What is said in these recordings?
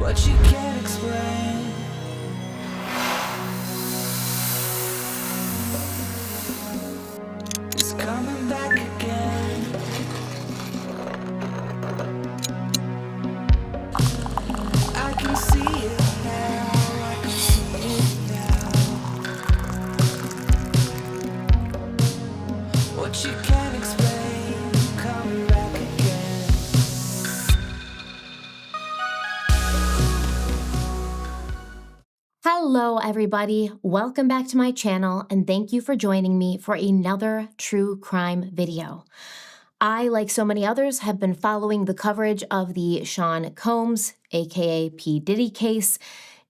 what you can't explain. It's coming back again. I can see it now, I can see it now. What you can't explain, coming back again. Hello, everybody. Welcome back to my channel, and thank you for joining me for another true crime video. I, like so many others, have been following the coverage of the Sean Combs, aka P. Diddy case,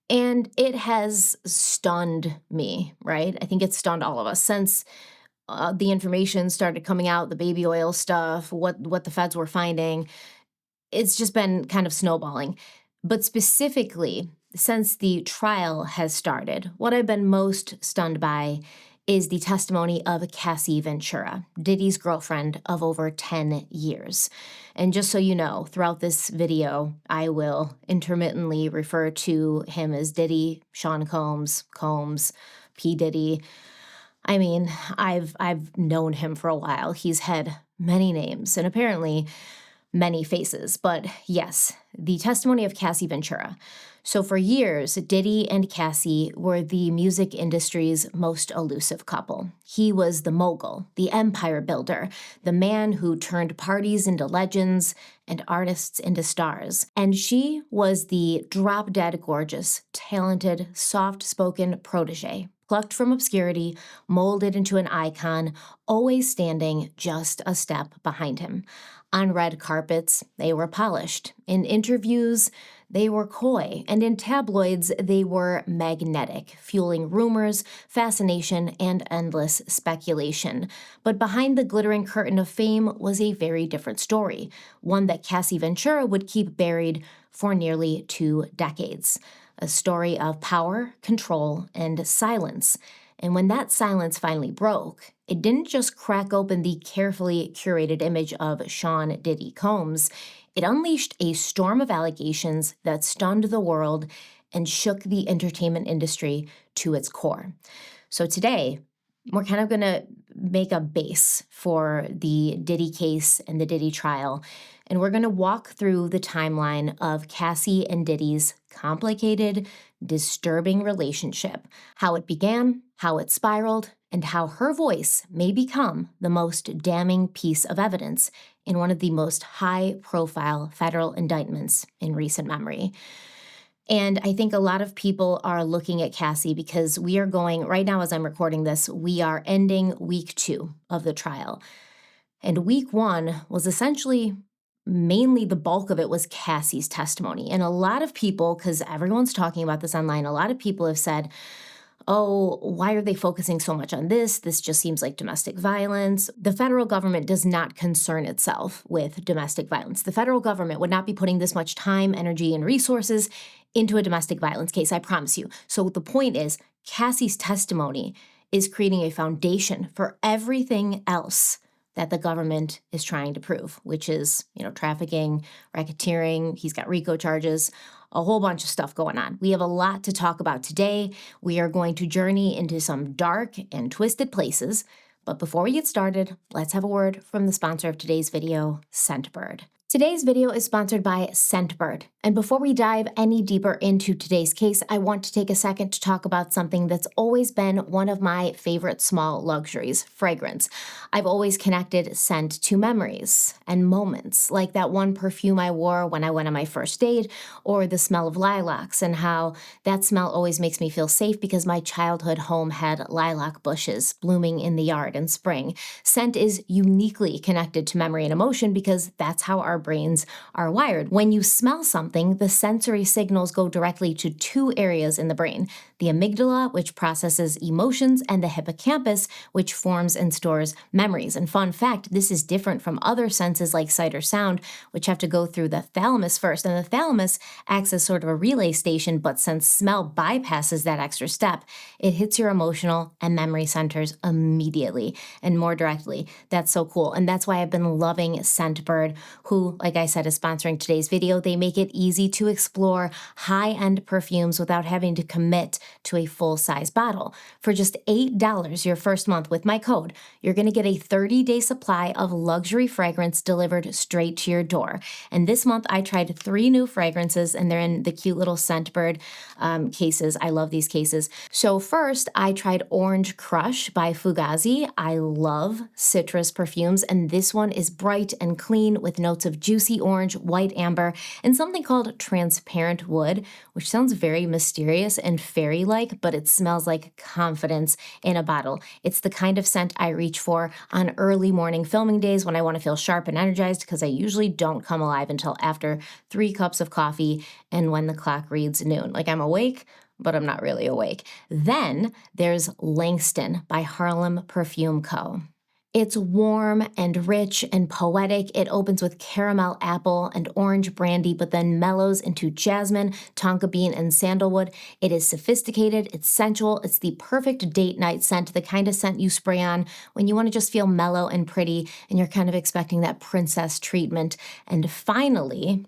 and it has stunned me, right? I think it's stunned all of us since the information started coming out, the baby oil stuff, what the feds were finding. It's just been kind of snowballing. But specifically, since the trial has started, what I've been most stunned by is the testimony of Cassie Ventura, Diddy's girlfriend of over 10 years. And just so you know, throughout this video, I will intermittently refer to him as Diddy, Sean Combs, P. Diddy. I mean, I've known him for a while. He's had many names and apparently many faces. But yes, the testimony of Cassie Ventura. So for years, Diddy and Cassie were the music industry's most elusive couple. He was the mogul, the empire builder, the man who turned parties into legends and artists into stars. And she was the drop-dead gorgeous, talented, soft-spoken protege, plucked from obscurity, molded into an icon, always standing just a step behind him. On red carpets, they were polished. In interviews, they were coy. And in tabloids, they were magnetic, fueling rumors, fascination, and endless speculation. But behind the glittering curtain of fame was a very different story, one that Cassie Ventura would keep buried for nearly 2 decades. A story of power, control, and silence. And when that silence finally broke, it didn't just crack open the carefully curated image of Sean Diddy Combs. It unleashed a storm of allegations that stunned the world and shook the entertainment industry to its core. So today, we're kind of going to make a base for the Diddy case and the Diddy trial. And we're going to walk through the timeline of Cassie and Diddy's complicated, disturbing relationship, how it began, how it spiraled, and how her voice may become the most damning piece of evidence in one of the most high-profile federal indictments in recent memory. And I think a lot of people are looking at Cassie because we are going, right now as I'm recording this, we are ending week 2 of the trial. And week 1 was essentially, mainly the bulk of it was Cassie's testimony. And a lot of people, because everyone's talking about this online, a lot of people have said, oh, why are they focusing so much on this? This just seems like domestic violence. The federal government does not concern itself with domestic violence. The federal government would not be putting this much time, energy, and resources into a domestic violence case, I promise you. So the point is, Cassie's testimony is creating a foundation for everything else that the government is trying to prove, which is, trafficking, racketeering. He's got RICO charges, a whole bunch of stuff going on. We have a lot to talk about today. We are going to journey into some dark and twisted places. But before we get started, let's have a word from the sponsor of today's video, Scentbird. Today's video is sponsored by Scentbird. And before we dive any deeper into today's case, I want to take a second to talk about something that's always been one of my favorite small luxuries, fragrance. I've always connected scent to memories and moments, like that one perfume I wore when I went on my first date, or the smell of lilacs, and how that smell always makes me feel safe because my childhood home had lilac bushes blooming in the yard in spring. Scent is uniquely connected to memory and emotion because that's how our brains are wired. When you smell something, the sensory signals go directly to 2 areas in the brain, the amygdala, which processes emotions, and the hippocampus, which forms and stores memories. And fun fact, this is different from other senses like sight or sound, which have to go through the thalamus first. And the thalamus acts as sort of a relay station, but since smell bypasses that extra step, it hits your emotional and memory centers immediately and more directly. That's so cool. And that's why I've been loving Scentbird, who too, like I said, is sponsoring today's video. They make it easy to explore high-end perfumes without having to commit to a full-size bottle. For just $8 your first month with my code, you're going to get a 30-day supply of luxury fragrance delivered straight to your door. And this month I tried 3 new fragrances, and they're in the cute little Scentbird cases. I love these cases. So first, I tried Orange Crush by Fugazi. I love citrus perfumes, and this one is bright and clean with notes of juicy orange, white amber, and something called transparent wood, which sounds very mysterious and fairy-like, but it smells like confidence in a bottle. It's the kind of scent I reach for on early morning filming days when I want to feel sharp and energized, because I usually don't come alive until after 3 cups of coffee and when the clock reads noon. Like, I'm awake, but I'm not really awake. Then there's Langston by Harlem Perfume Co. It's warm and rich and poetic. It opens with caramel apple and orange brandy, but then mellows into jasmine, tonka bean, and sandalwood. It is sophisticated, it's sensual, it's the perfect date night scent, the kind of scent you spray on when you want to just feel mellow and pretty, and you're kind of expecting that princess treatment. And finally,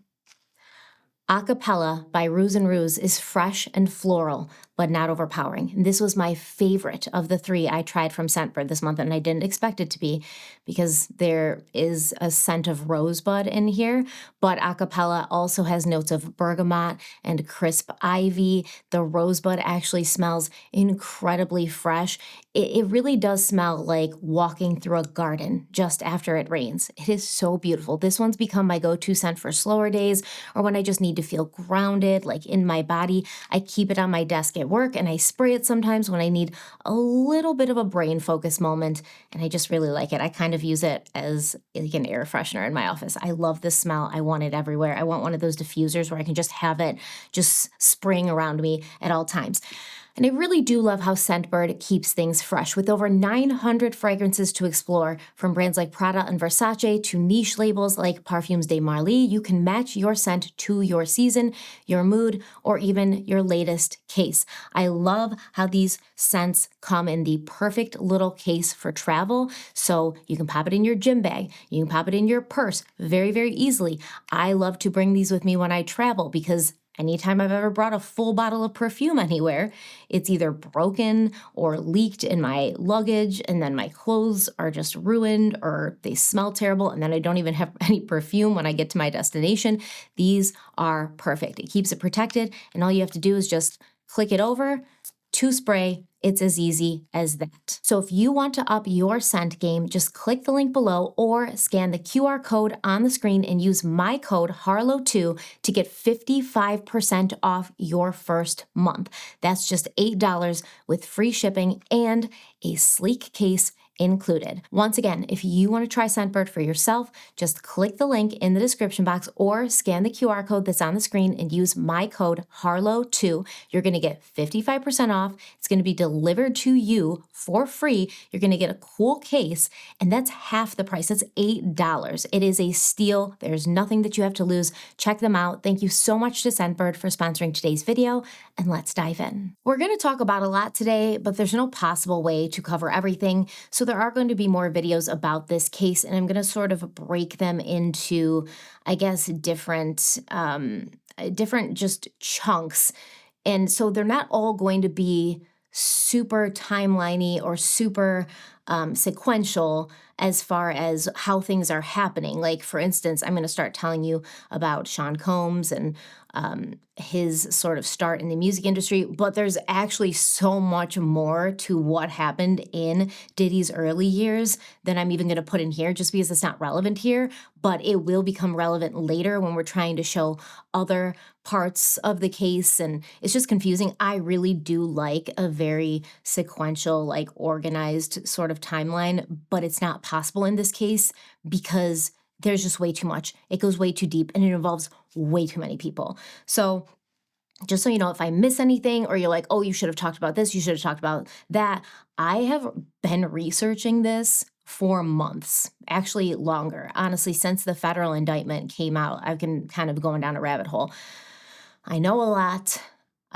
Acapella by Ruse and Ruse is fresh and floral, but not overpowering. This was my favorite of the 3 I tried from Scentbird this month, and I didn't expect it to be because there is a scent of rosebud in here, but Acapella also has notes of bergamot and crisp ivy. The rosebud actually smells incredibly fresh. It really does smell like walking through a garden just after it rains. It is so beautiful. This one's become my go-to scent for slower days or when I just need to feel grounded, like in my body. I keep it on my desk at work, and I spray it sometimes when I need a little bit of a brain focus moment, and I just really like it. I kind of use it as like an air freshener in my office. I love this smell. I want it everywhere. I want one of those diffusers where I can just have it just spraying around me at all times. And I really do love how Scentbird keeps things fresh. With over 900 fragrances to explore, from brands like Prada and Versace to niche labels like Parfums de Marly, you can match your scent to your season, your mood, or even your latest case. I love how these scents come in the perfect little case for travel, so you can pop it in your gym bag, you can pop it in your purse very, very easily. I love to bring these with me when I travel because anytime I've ever brought a full bottle of perfume anywhere, it's either broken or leaked in my luggage, and then my clothes are just ruined or they smell terrible, and then I don't even have any perfume when I get to my destination. These are perfect. It keeps it protected, and all you have to do is just click it over to spray. It's as easy as that. So if you want to up your scent game, just click the link below or scan the QR code on the screen and use my code HARLOWE2 to get 55% off your first month. That's just $8 with free shipping and a sleek case included. Once again, if you want to try Scentbird for yourself, just click the link in the description box or scan the QR code that's on the screen and use my code HARLOWE2. You're going to get 55% off. It's going to be delivered to you for free. You're going to get a cool case, and that's half the price. That's $8. It is a steal. There's nothing that you have to lose. Check them out. Thank you so much to Scentbird for sponsoring today's video, and let's dive in. We're going to talk about a lot today, but there's no possible way to cover everything. So there are going to be more videos about this case, and I'm going to sort of break them into, I guess, different just chunks. And so they're not all going to be super timeliney or super sequential as far as how things are happening. Like, for instance, I'm going to start telling you about Sean Combs and his sort of start in the music industry, but there's actually so much more to what happened in Diddy's early years than I'm even going to put in here just because it's not relevant here, but it will become relevant later when we're trying to show other parts of the case, and it's just confusing. I really do like a very sequential, like organized sort of timeline, but it's not possible in this case because there's just way too much. It goes way too deep and it involves way too many people. So just so you know, if I miss anything or you're like, oh, you should have talked about this, you should have talked about that, I have been researching this for months, actually longer. Honestly, since the federal indictment came out, I've been kind of going down a rabbit hole. I know a lot.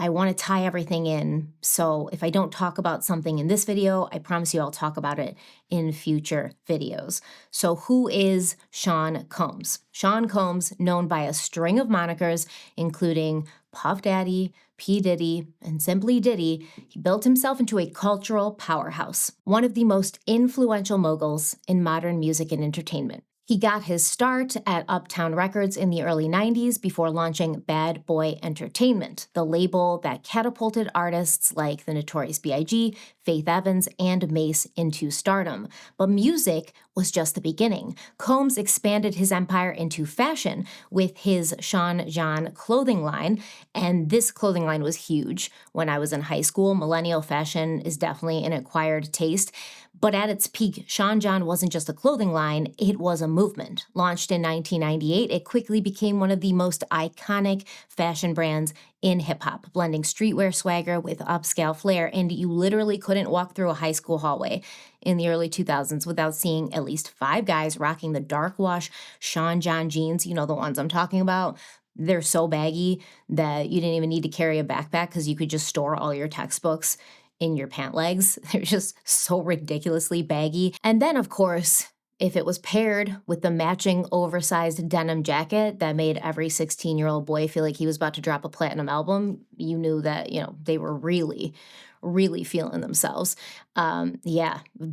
I want to tie everything in. So if I don't talk about something in this video, I promise you I'll talk about it in future videos. So who is Sean Combs? Sean Combs, known by a string of monikers, including Puff Daddy, P. Diddy, and simply Diddy, he built himself into a cultural powerhouse, one of the most influential moguls in modern music and entertainment. He got his start at Uptown Records in the early 90s before launching Bad Boy Entertainment, the label that catapulted artists like the Notorious B.I.G., Faith Evans, and Mace into stardom. But music was just the beginning. Combs expanded his empire into fashion with his Sean John clothing line, and this clothing line was huge. When I was in high school, millennial fashion is definitely an acquired taste. But at its peak, Sean John wasn't just a clothing line, it was a movement. Launched in 1998, it quickly became one of the most iconic fashion brands in hip-hop, blending streetwear swagger with upscale flair, and you literally couldn't walk through a high school hallway in the early 2000s without seeing at least 5 guys rocking the dark wash Sean John jeans, you know the ones I'm talking about. They're so baggy that you didn't even need to carry a backpack because you could just store all your textbooks in your pant legs. They're just so ridiculously baggy. And then, of course, if it was paired with the matching oversized denim jacket that made every 16-year-old boy feel like he was about to drop a platinum album, you knew that, they were really, really feeling themselves.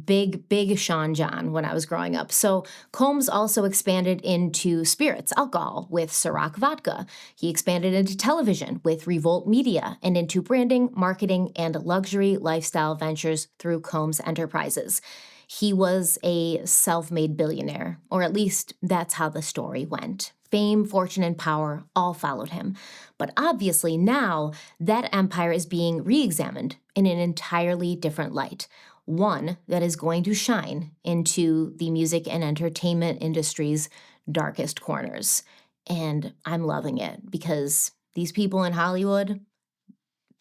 Big Sean John when I was growing up. So Combs also expanded into spirits, alcohol with Ciroc vodka. He expanded into television with Revolt Media and into branding, marketing, and luxury lifestyle ventures through Combs Enterprises. He was a self-made billionaire, or at least that's how the story went. Fame, fortune, and power all followed him. But obviously now that empire is being re-examined in an entirely different light. One that is going to shine into the music and entertainment industry's darkest corners. And I'm loving it because these people in Hollywood,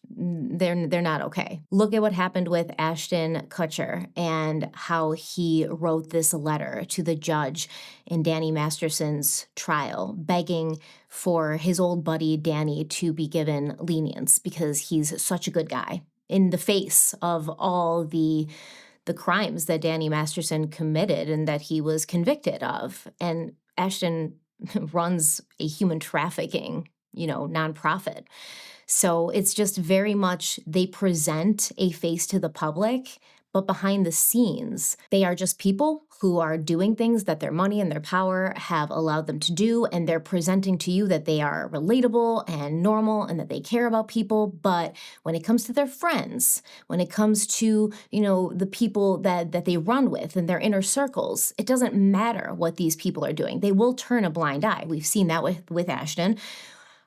they're not okay. Look at what happened with Ashton Kutcher and how he wrote this letter to the judge in Danny Masterson's trial, begging for his old buddy Danny to be given lenience because he's such a good guy in the face of all the crimes that Danny Masterson committed and that he was convicted of. And Ashton runs a human trafficking, nonprofit. So it's just very much they present a face to the public, but behind the scenes, they are just people who are doing things that their money and their power have allowed them to do, and they're presenting to you that they are relatable and normal and that they care about people. But when it comes to their friends, when it comes to, the people that they run with and their inner circles, it doesn't matter what these people are doing. They will turn a blind eye. We've seen that with Ashton.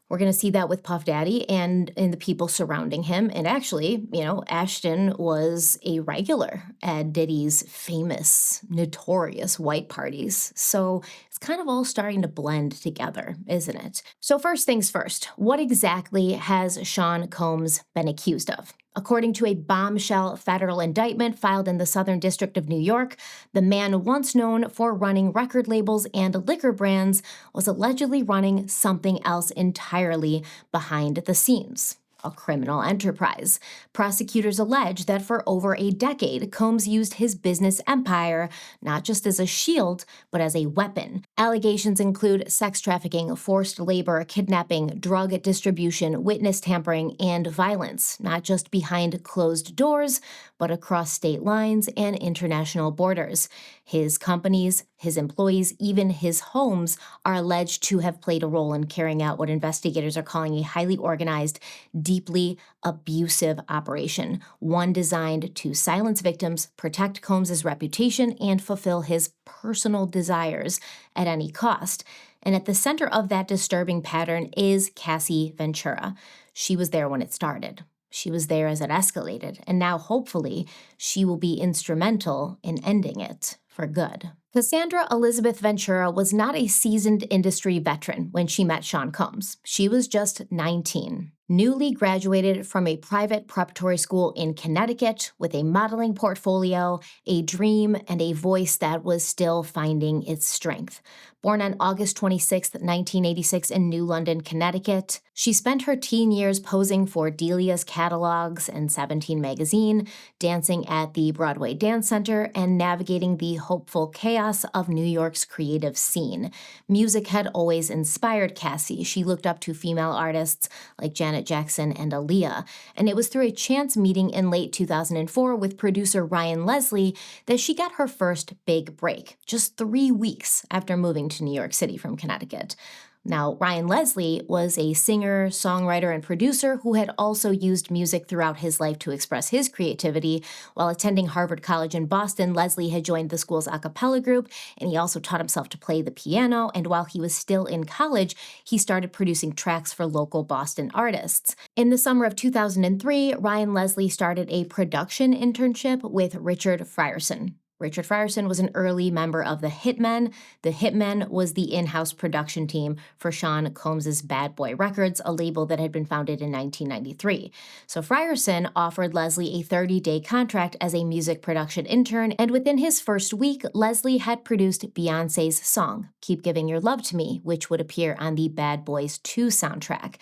We're going to see that with Puff Daddy and the people surrounding him. And actually, Ashton was a regular at Diddy's famous, notorious white parties. So it's kind of all starting to blend together, isn't it? So first things first, what exactly has Sean Combs been accused of? According to a bombshell federal indictment filed in the Southern District of New York, the man once known for running record labels and liquor brands was allegedly running something else entirely behind the scenes. A criminal enterprise. Prosecutors allege that for over a decade, Combs used his business empire not just as a shield, but as a weapon. Allegations include sex trafficking, forced labor, kidnapping, drug distribution, witness tampering, and violence, not just behind closed doors, but across state lines and international borders. His companies, his employees, even his homes are alleged to have played a role in carrying out what investigators are calling a highly organized, deeply abusive operation, one designed to silence victims, protect Combs' reputation, and fulfill his personal desires at any cost. And at the center of that disturbing pattern is Cassie Ventura. She was there when it started. She was there as it escalated, and now hopefully she will be instrumental in ending it for good. Cassandra Elizabeth Ventura was not a seasoned industry veteran when she met Sean Combs. She was just 19. Newly graduated from a private preparatory school in Connecticut with a modeling portfolio, a dream, and a voice that was still finding its strength. Born on August 26, 1986 in New London, Connecticut, she spent her teen years posing for Delia's catalogs and 17 magazine, dancing at the Broadway Dance Center, and navigating the hopeful chaos of New York's creative scene. Music had always inspired Cassie. She looked up to female artists like Janet Jackson and Aaliyah, and it was through a chance meeting in late 2004 with producer Ryan Leslie that she got her first big break, just 3 weeks after moving to New York City from Connecticut. Now, Ryan Leslie was a singer, songwriter, and producer who had also used music throughout his life to express his creativity. While attending Harvard College in Boston, Leslie had joined the school's a cappella group, and he also taught himself to play the piano. And while he was still in college, he started producing tracks for local Boston artists. In the summer of 2003, Ryan Leslie started a production internship with Richard Frierson. Richard Frierson was an early member of the Hitmen. The Hitmen was the in-house production team for Sean Combs' Bad Boy Records, a label that had been founded in 1993. So Frierson offered Leslie a 30-day contract as a music production intern, and within his first week, Leslie had produced Beyoncé's song, Keep Giving Your Love to Me, which would appear on the Bad Boys 2 soundtrack.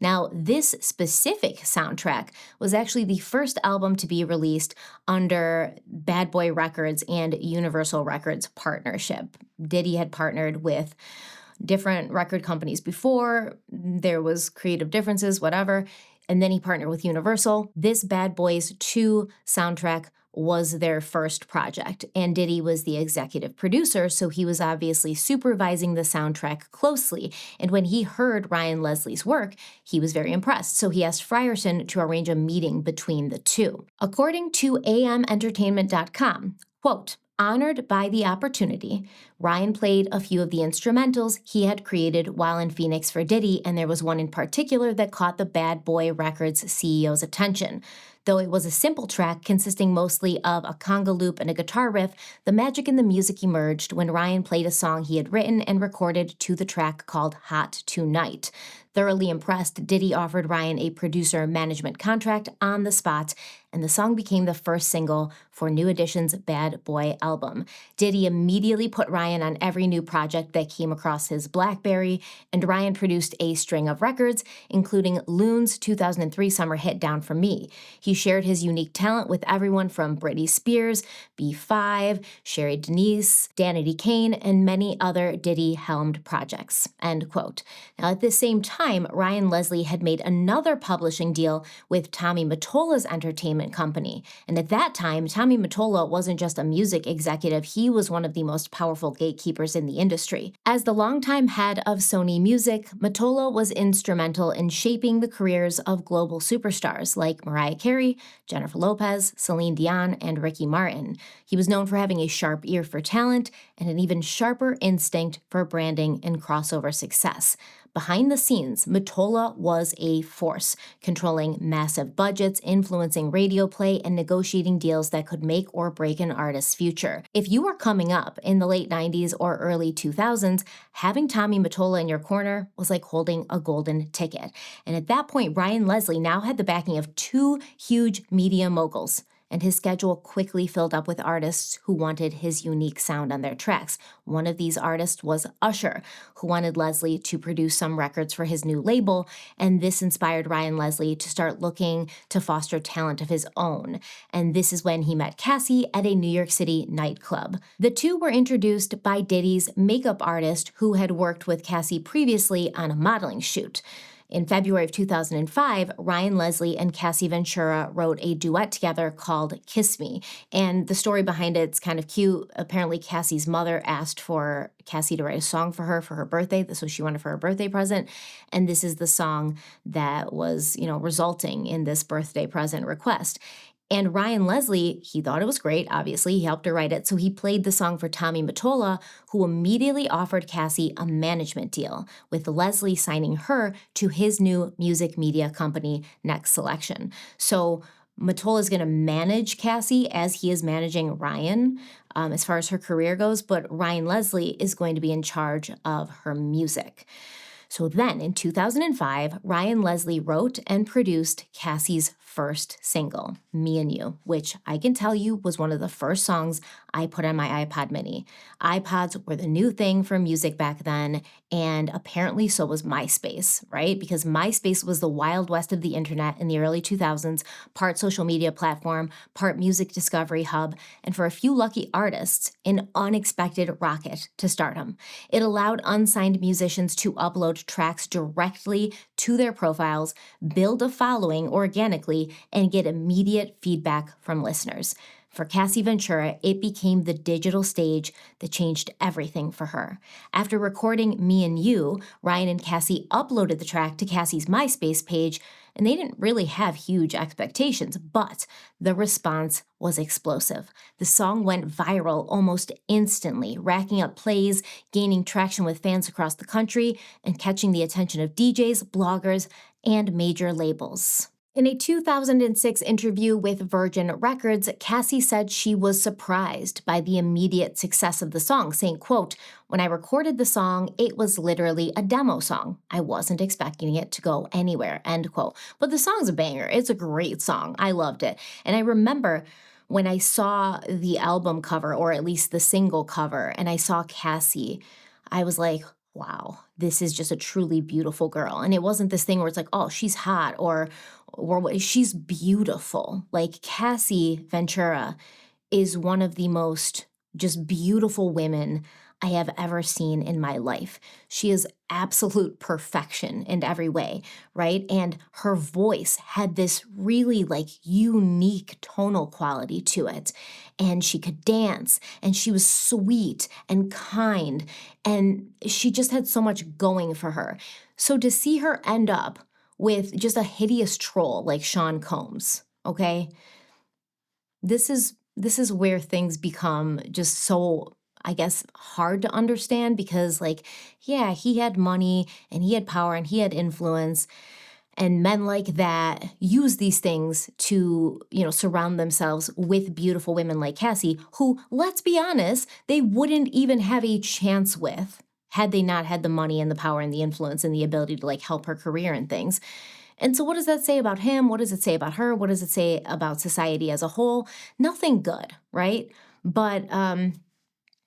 Now, this specific soundtrack was actually the first album to be released under Bad Boy Records and Universal Records partnership. Diddy had partnered with different record companies before. There was creative differences, whatever. And then he partnered with Universal. This Bad Boys 2 soundtrack was their first project, and Diddy was the executive producer, so he was obviously supervising the soundtrack closely. And when he heard Ryan Leslie's work, he was very impressed, so he asked Frierson to arrange a meeting between the two. According to AMEntertainment.com, quote, honored by the opportunity, Ryan played a few of the instrumentals he had created while in Phoenix for Diddy, and there was one in particular that caught the Bad Boy Records CEO's attention. Though it was a simple track consisting mostly of a conga loop and a guitar riff, the magic in the music emerged when Ryan played a song he had written and recorded to the track called Hot Tonight. Thoroughly impressed, Diddy offered Ryan a producer management contract on the spot, and the song became the first single for New Edition's Bad Boy album. Diddy immediately put Ryan on every new project that came across his BlackBerry, and Ryan produced a string of records, including Loon's 2003 summer hit Down From Me. He shared his unique talent with everyone from Britney Spears, B5, Sherry Denise, Danity Kane, and many other Diddy-helmed projects, end quote. Now, at the same time, Ryan Leslie had made another publishing deal with Tommy Mottola's entertainment company. And at that time, Tommy Mottola wasn't just a music executive, he was one of the most powerful gatekeepers in the industry. As the longtime head of Sony Music, Mottola was instrumental in shaping the careers of global superstars like Mariah Carey, Jennifer Lopez, Celine Dion, and Ricky Martin. He was known for having a sharp ear for talent and an even sharper instinct for branding and crossover success. Behind the scenes, Mottola was a force, controlling massive budgets, influencing radio play, and negotiating deals that could make or break an artist's future. If you were coming up in the late 90s or early 2000s, having Tommy Mottola in your corner was like holding a golden ticket. And at that point, Ryan Leslie now had the backing of two huge media moguls, and his schedule quickly filled up with artists who wanted his unique sound on their tracks. One of these artists was Usher, who wanted Leslie to produce some records for his new label, and this inspired Ryan Leslie to start looking to foster talent of his own. And this is when he met Cassie at a New York City nightclub. The two were introduced by Diddy's makeup artist, who had worked with Cassie previously on a modeling shoot. In February of 2005, Ryan Leslie and Cassie Ventura wrote a duet together called Kiss Me. And the story behind it's kind of cute. Apparently, Cassie's mother asked for Cassie to write a song for her birthday. This was what she wanted for her birthday present. And this is the song that was, resulting in this birthday present request. And Ryan Leslie, he thought it was great, obviously, he helped her write it, so he played the song for Tommy Mottola, who immediately offered Cassie a management deal, with Leslie signing her to his new music media company, Next Selection. So Mottola is going to manage Cassie as he is managing Ryan as far as her career goes, but Ryan Leslie is going to be in charge of her music. So then in 2005, Ryan Leslie wrote and produced Cassie's first single, Me and You, which I can tell you was one of the first songs I put on my iPod mini. iPods were the new thing for music back then, and apparently so was MySpace, right? Because MySpace was the wild west of the internet in the early 2000s, part social media platform, part music discovery hub, and for a few lucky artists, an unexpected rocket to stardom. It allowed unsigned musicians to upload tracks directly to their profiles, build a following organically, and get immediate feedback from listeners. For Cassie Ventura, it became the digital stage that changed everything for her. After recording Me and You, Ryan and Cassie uploaded the track to Cassie's MySpace page, and they didn't really have huge expectations, but the response was explosive. The song went viral almost instantly, racking up plays, gaining traction with fans across the country, and catching the attention of DJs, bloggers, and major labels. In a 2006 interview with Virgin Records, Cassie said she was surprised by the immediate success of the song, saying, quote, "When I recorded the song, it was literally a demo song. I wasn't expecting it to go anywhere," end quote. But the song's a banger. It's a great song. I loved it. And I remember when I saw the album cover, or at least the single cover, and I saw Cassie, I was like, wow, this is just a truly beautiful girl. And it wasn't this thing where it's like, oh, she's hot or she's beautiful. Like Cassie Ventura is one of the most just beautiful women I have ever seen in my life. She is absolute perfection in every way, right? And her voice had this really like unique tonal quality to it. And she could dance, and she was sweet and kind, and she just had so much going for her. So to see her end up with just a hideous troll like Sean Combs, okay? This is where things become just so, I guess, hard to understand because, like, yeah, he had money and he had power and he had influence, and men like that use these things to, surround themselves with beautiful women like Cassie, who, let's be honest, they wouldn't even have a chance with had they not had the money and the power and the influence and the ability to, like, help her career and things. And so what does that say about him? What does it say about her? What does it say about society as a whole? Nothing good, right? But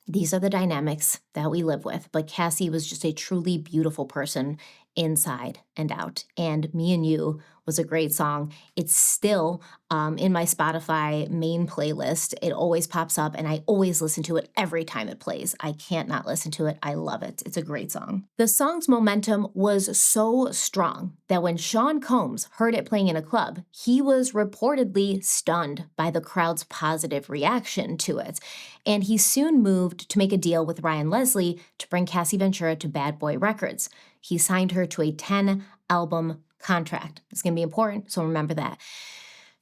these are the dynamics that we live with. But Cassie was just a truly beautiful person inside and out. And Me and You was a great song. It's still in my Spotify main playlist. It always pops up, and I always listen to it every time it plays. I can't not listen to it. I love it. It's a great song. The song's momentum was so strong that when Sean Combs heard it playing in a club, he was reportedly stunned by the crowd's positive reaction to it. And he soon moved to make a deal with Ryan Leslie to bring Cassie Ventura to Bad Boy Records. He signed her to a 10-album contract. It's going to be important, so remember that.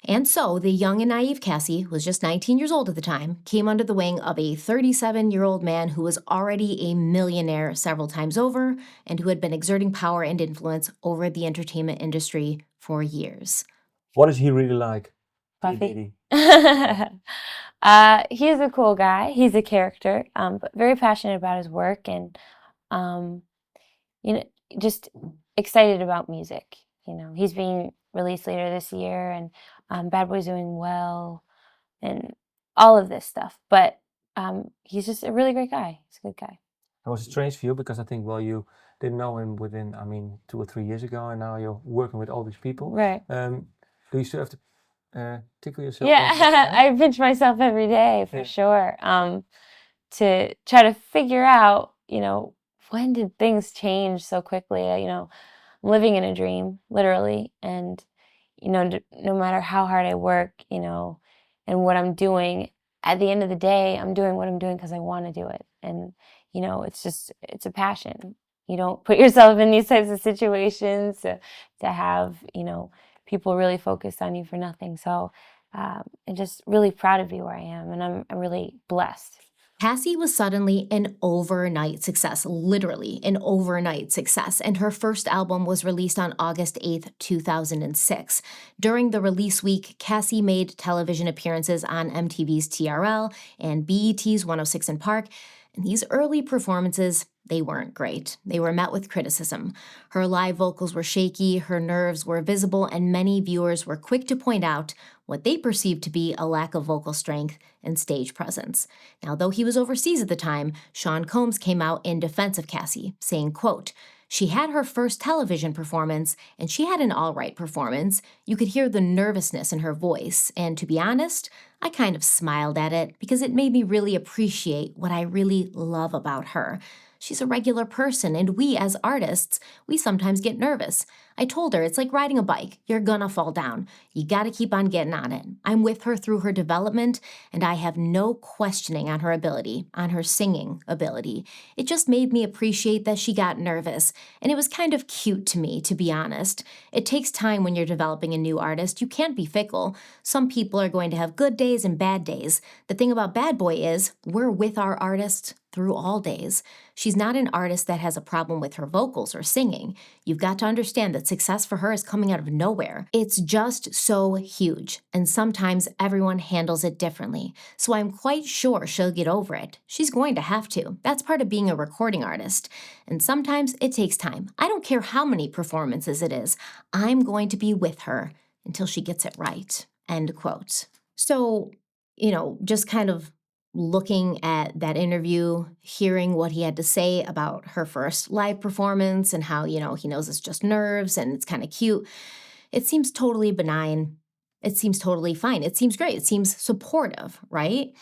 And so the young and naive Cassie, who was just 19 years old at the time, came under the wing of a 37-year-old man who was already a millionaire several times over and who had been exerting power and influence over the entertainment industry for years. What is he really like? Puffy. Diddy? He's a cool guy. He's a character, but very passionate about his work and, just excited about music. He's being released later this year, and Bad Boy's doing well, and all of this stuff. But he's just a really great guy. He's a good guy. It was strange for you because I think, well, you didn't know him within, 2 or 3 years ago, and now you're working with all these people. Right. Do you still have to tickle yourself? Yeah, I pinch myself every day for sure. To try to figure out, when did things change so quickly? I'm living in a dream, literally, and no matter how hard I work, and what I'm doing, at the end of the day, I'm doing what I'm doing because I want to do it, and it's a passion. You don't put yourself in these types of situations to have people really focused on you for nothing. So I'm just really proud to be where I am, and I'm really blessed. Cassie was suddenly an overnight success, literally an overnight success, and her first album was released on August 8th, 2006. During the release week, Cassie made television appearances on MTV's TRL and BET's 106 in Park, and these early performances, they weren't great. They were met with criticism. Her live vocals were shaky, her nerves were visible, and many viewers were quick to point out what they perceived to be a lack of vocal strength and stage presence. Now, though he was overseas at the time, Sean Combs came out in defense of Cassie, saying, quote, "She had her first television performance, and she had an all right performance. You could hear the nervousness in her voice, and to be honest, I kind of smiled at it because it made me really appreciate what I really love about her. She's a regular person, and we, as artists, we sometimes get nervous. I told her it's like riding a bike. You're gonna fall down. You gotta keep on getting on it. I'm with her through her development, and I have no questioning on her ability, on her singing ability. It just made me appreciate that she got nervous, and it was kind of cute to me, to be honest. It takes time when you're developing a new artist. You can't be fickle. Some people are going to have good days and bad days. The thing about Bad Boy is we're with our artist through all days. She's not an artist that has a problem with her vocals or singing. You've got to understand that success for her is coming out of nowhere. It's just so huge, and sometimes everyone handles it differently. So I'm quite sure she'll get over it. She's going to have to. That's part of being a recording artist. And sometimes it takes time. I don't care how many performances it is. I'm going to be with her until she gets it right." End quote. So, just kind of looking at that interview, hearing what he had to say about her first live performance and how, he knows it's just nerves and it's kind of cute. It seems totally benign. It seems totally fine. It seems great. It seems supportive, right?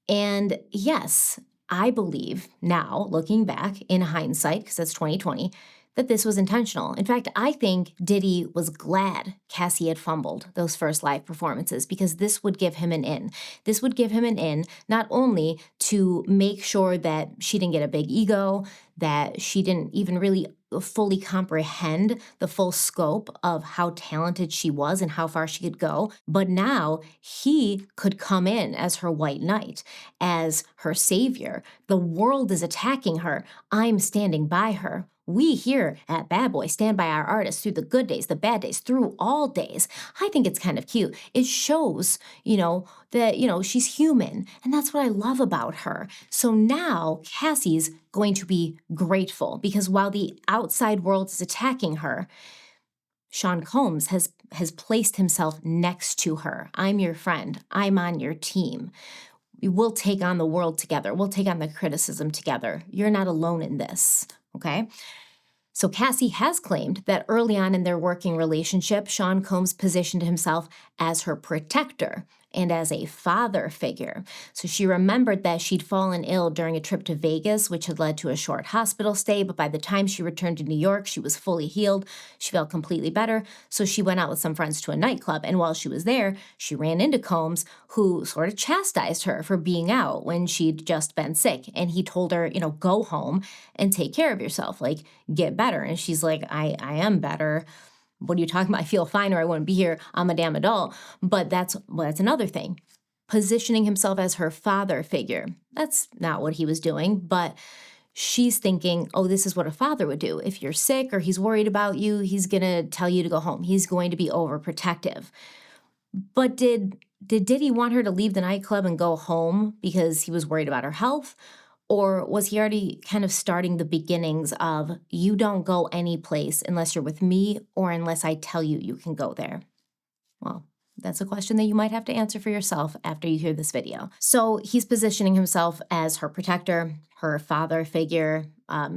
And yes, I believe now, looking back in hindsight, because it's 2020, that this was intentional. In fact, I think Diddy was glad Cassie had fumbled those first live performances because this would give him an in. This would give him an in not only to make sure that she didn't get a big ego, that she didn't even really fully comprehend the full scope of how talented she was and how far she could go, but now he could come in as her white knight, as her savior. The world is attacking her. I'm standing by her. We here at Bad Boy stand by our artists through the good days, the bad days, through all days. I think it's kind of cute. It shows, that, she's human. And that's what I love about her. So now Cassie's going to be grateful because while the outside world is attacking her, Sean Combs has placed himself next to her. I'm your friend. I'm on your team. We'll take on the world together. We'll take on the criticism together. You're not alone in this. Okay? So Cassie has claimed that early on in their working relationship, Sean Combs positioned himself as her protector and as a father figure. So she remembered that she'd fallen ill during a trip to Vegas, which had led to a short hospital stay, but by the time she returned to New York, she was fully healed. She felt completely better, so she went out with some friends to a nightclub, and while she was there, she ran into Combs, who sort of chastised her for being out when she'd just been sick, and he told her, go home and take care of yourself, like, get better. And she's like, I am better. What are you talking about? I feel fine or I wouldn't be here. I'm a damn adult. But that's another thing. Positioning himself as her father figure. That's not what he was doing, but she's thinking, oh, this is what a father would do. If you're sick or he's worried about you, he's going to tell you to go home. He's going to be overprotective. But did Diddy want her to leave the nightclub and go home because he was worried about her health? Or was he already kind of starting the beginnings of, you don't go any place unless you're with me or unless I tell you you can go there? Well, that's a question that you might have to answer for yourself after you hear this video. So he's positioning himself as her protector, her father figure,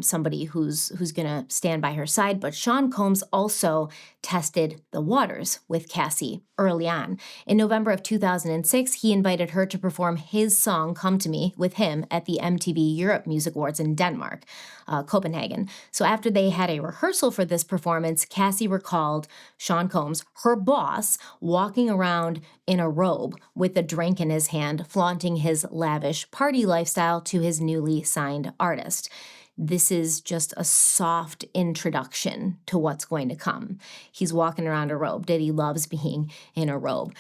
somebody who's gonna stand by her side. But Sean Combs also tested the waters with Cassie early on. In November of 2006, he invited her to perform his song "Come to Me" with him at the MTV Europe Music Awards in Denmark, Copenhagen. So after they had a rehearsal for this performance, Cassie recalled Sean Combs, her boss, walking around in a robe with a drink in his hand, flaunting his lavish party lifestyle to his newly signed artist. This is just a soft introduction to what's going to come. He's walking around a robe. Diddy loves being in a robe.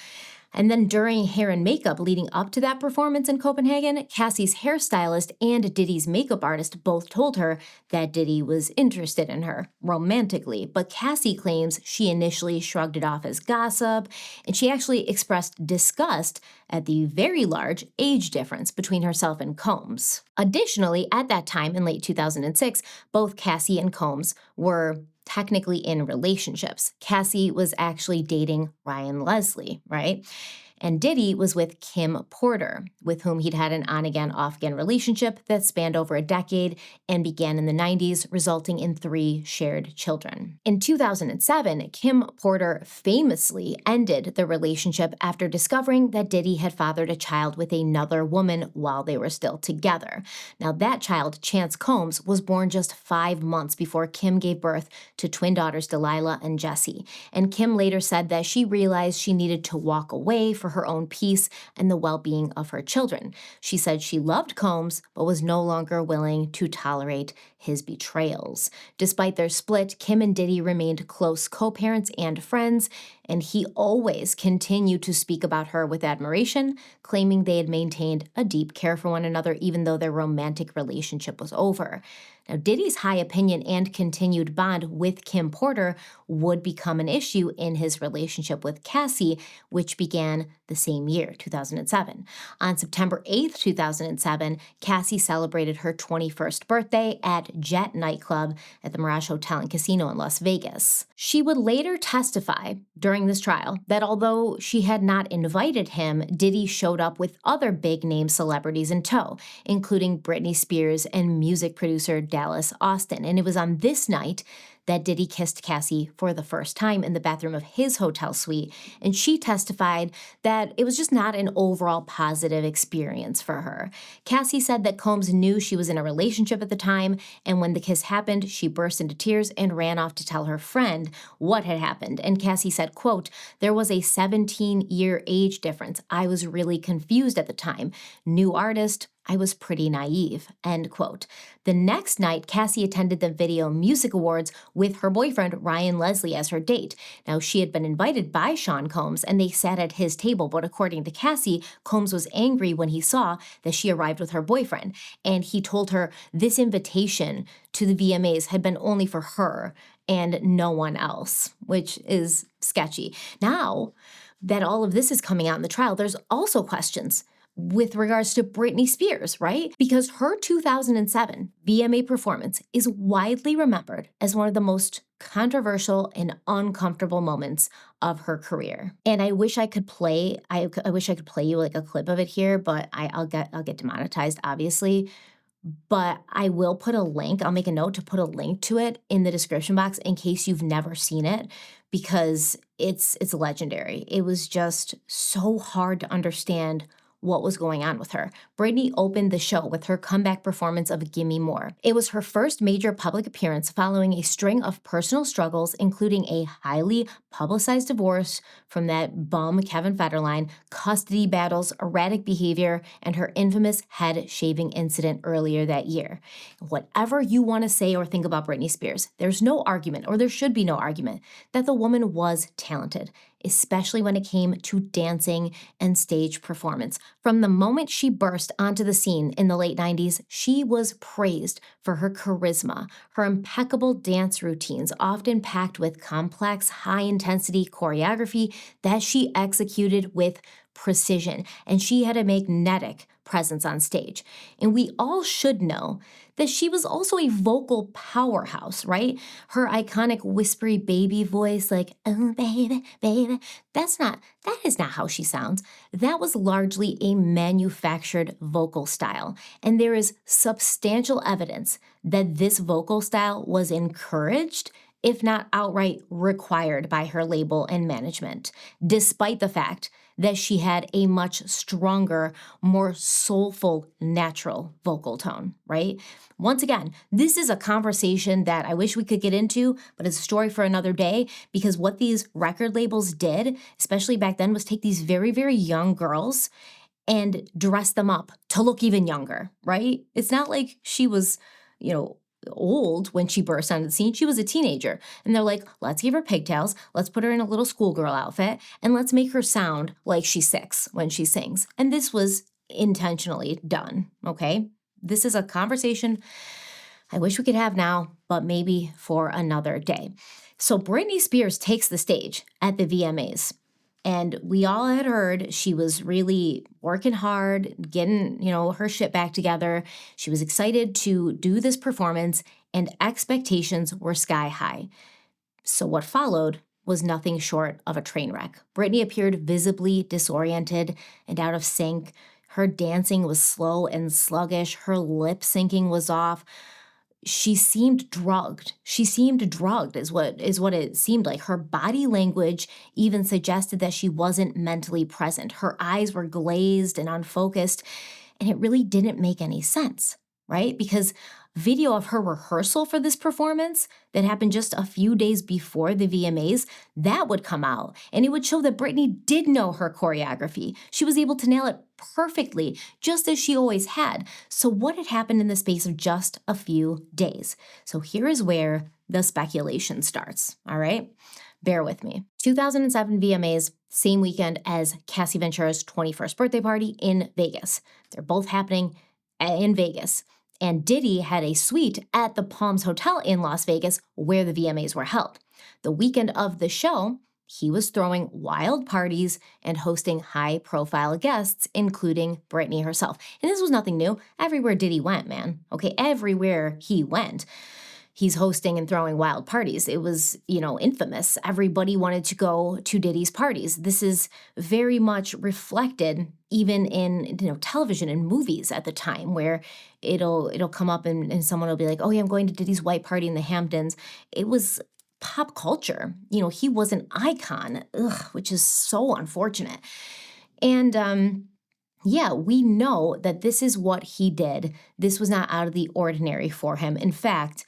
And then during hair and makeup leading up to that performance in Copenhagen, Cassie's hairstylist and Diddy's makeup artist both told her that Diddy was interested in her romantically, but Cassie claims she initially shrugged it off as gossip, and she actually expressed disgust at the very large age difference between herself and Combs. Additionally, at that time in late 2006, both Cassie and Combs were technically in relationships. Cassie was actually dating Ryan Leslie, right? And Diddy was with Kim Porter, with whom he'd had an on-again, off-again relationship that spanned over a decade and began in the 90s, resulting in 3 shared children. In 2007, Kim Porter famously ended the relationship after discovering that Diddy had fathered a child with another woman while they were still together. Now, that child, Chance Combs, was born just 5 months before Kim gave birth to twin daughters Delilah and Jessie. And Kim later said that she realized she needed to walk away for her own peace and the well-being of her children. She said she loved Combs, but was no longer willing to tolerate his betrayals. Despite their split, Kim and Diddy remained close co-parents and friends, and he always continued to speak about her with admiration, claiming they had maintained a deep care for one another even though their romantic relationship was over. Now, Diddy's high opinion and continued bond with Kim Porter would become an issue in his relationship with Cassie, which began the same year, 2007. On September 8th, 2007, Cassie celebrated her 21st birthday at Jet nightclub at the Mirage Hotel and Casino in Las Vegas. She would later testify during this trial that although she had not invited him, Diddy showed up with other big-name celebrities in tow, including Britney Spears and music producer Dallas Austin. And it was on this night that Diddy kissed Cassie for the first time in the bathroom of his hotel suite, and she testified that it was just not an overall positive experience for her. Cassie said that Combs knew she was in a relationship at the time, and when the kiss happened, she burst into tears and ran off to tell her friend what had happened. And Cassie said, quote, "There was a 17-year age difference. I was really confused at the time. New artist, I was pretty naive," end quote. The next night, Cassie attended the Video Music Awards with her boyfriend, Ryan Leslie, as her date. Now, she had been invited by Sean Combs, and they sat at his table, but according to Cassie, Combs was angry when he saw that she arrived with her boyfriend, and he told her this invitation to the VMAs had been only for her and no one else, which is sketchy. Now that all of this is coming out in the trial, there's also questions with regards to Britney Spears, right? Because her 2007 VMA performance is widely remembered as one of the most controversial and uncomfortable moments of her career. And I wish I could play, I wish I could play you like a clip of it here, but I'll get demonetized, obviously. But I will put a link, I'll make a note to put a link to it in the description box in case you've never seen it, because it's legendary. It was just so hard to understand what was going on with her. Britney opened the show with her comeback performance of Gimme More. It was her first major public appearance following a string of personal struggles, including a highly publicized divorce from that bum Kevin Federline, custody battles, erratic behavior, and her infamous head shaving incident earlier that year. Whatever you want to say or think about Britney Spears, there's no argument, or there should be no argument, that the woman was talented, especially when it came to dancing and stage performance. From the moment she burst onto the scene in the late 90s, she was praised for her charisma, her impeccable dance routines, often packed with complex, high-intensity choreography that she executed with precision, and she had a magnetic presence on stage. And we all should know that she was also a vocal powerhouse, right? Her iconic whispery baby voice, like, "Oh, baby, baby," that is not how she sounds. That was largely a manufactured vocal style. And there is substantial evidence that this vocal style was encouraged, if not outright required, by her label and management, despite the fact that she had a much stronger, more soulful, natural vocal tone, right? Once again, this is a conversation that I wish we could get into, but it's a story for another day, because what these record labels did, especially back then, was take these very, very young girls and dress them up to look even younger, right? It's not like she was, old when she burst onto the scene. She was a teenager. And they're like, let's give her pigtails, let's put her in a little schoolgirl outfit, and let's make her sound like she's 6 when she sings. And this was intentionally done, okay? This is a conversation I wish we could have now, but maybe for another day. So Britney Spears takes the stage at the VMAs. And we all had heard she was really working hard, getting, her shit back together. She was excited to do this performance, and expectations were sky high. So what followed was nothing short of a train wreck. Britney appeared visibly disoriented and out of sync. Her dancing was slow and sluggish. Her lip syncing was off. She seemed drugged. Is what it seemed like. Her body language even suggested that she wasn't mentally present. Her eyes were glazed and unfocused, and it really didn't make any sense, right? Because video of her rehearsal for this performance that happened just a few days before the VMAs, that would come out, and it would show that Britney did know her choreography. She was able to nail it perfectly, just as she always had. So what had happened in the space of just a few days? So here is where the speculation starts, all right? Bear with me. 2007 VMAs, same weekend as Cassie Ventura's 21st birthday party in Vegas. They're both happening in Vegas. And Diddy had a suite at the Palms Hotel in Las Vegas where the VMAs were held. The weekend of the show, he was throwing wild parties and hosting high-profile guests, including Britney herself. And this was nothing new. Everywhere Diddy went, man. Okay, everywhere he went, he's hosting and throwing wild parties. It was, infamous. Everybody wanted to go to Diddy's parties. This is very much reflected even in, television and movies at the time, where it'll come up and someone will be like, oh yeah, I'm going to Diddy's white party in the Hamptons. It was pop culture. He was an icon, which is so unfortunate. And yeah, we know that this is what he did. This was not out of the ordinary for him. In fact,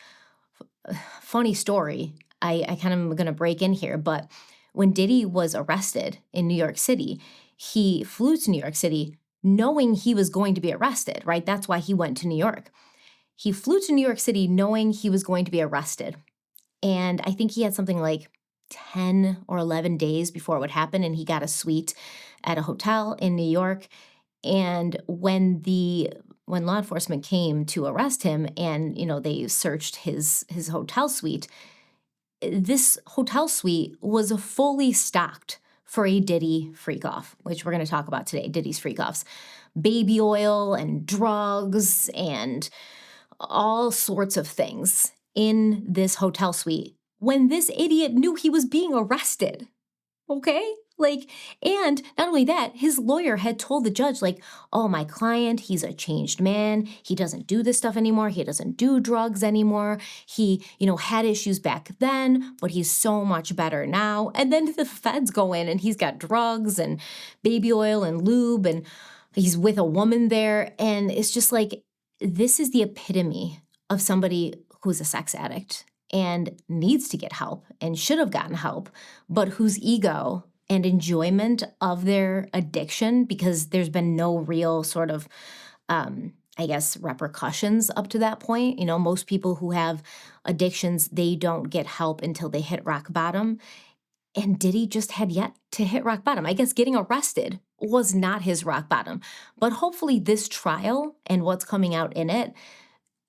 funny story, I kind of going to break in here, but when Diddy was arrested in New York City, he flew to New York City knowing he was going to be arrested, right? That's why he went to New York. He flew to New York City knowing he was going to be arrested. And I think he had something like 10 or 11 days before it would happen, and he got a suite at a hotel in New York. And when law enforcement came to arrest him and, they searched his hotel suite, this hotel suite was fully stocked for a Diddy freakoff, which we're going to talk about today, Diddy's freakoffs. Baby oil and drugs and all sorts of things in this hotel suite when this idiot knew he was being arrested, okay? And not only that, his lawyer had told the judge, oh, my client, he's a changed man. He doesn't do this stuff anymore. He doesn't do drugs anymore. He, had issues back then, but he's so much better now. And then the feds go in and he's got drugs and baby oil and lube, and he's with a woman there. And it's just this is the epitome of somebody who's a sex addict and needs to get help and should have gotten help, but whose ego and enjoyment of their addiction, because there's been no real sort of, repercussions up to that point. Most people who have addictions, they don't get help until they hit rock bottom. And Diddy just had yet to hit rock bottom. I guess getting arrested was not his rock bottom. But hopefully this trial and what's coming out in it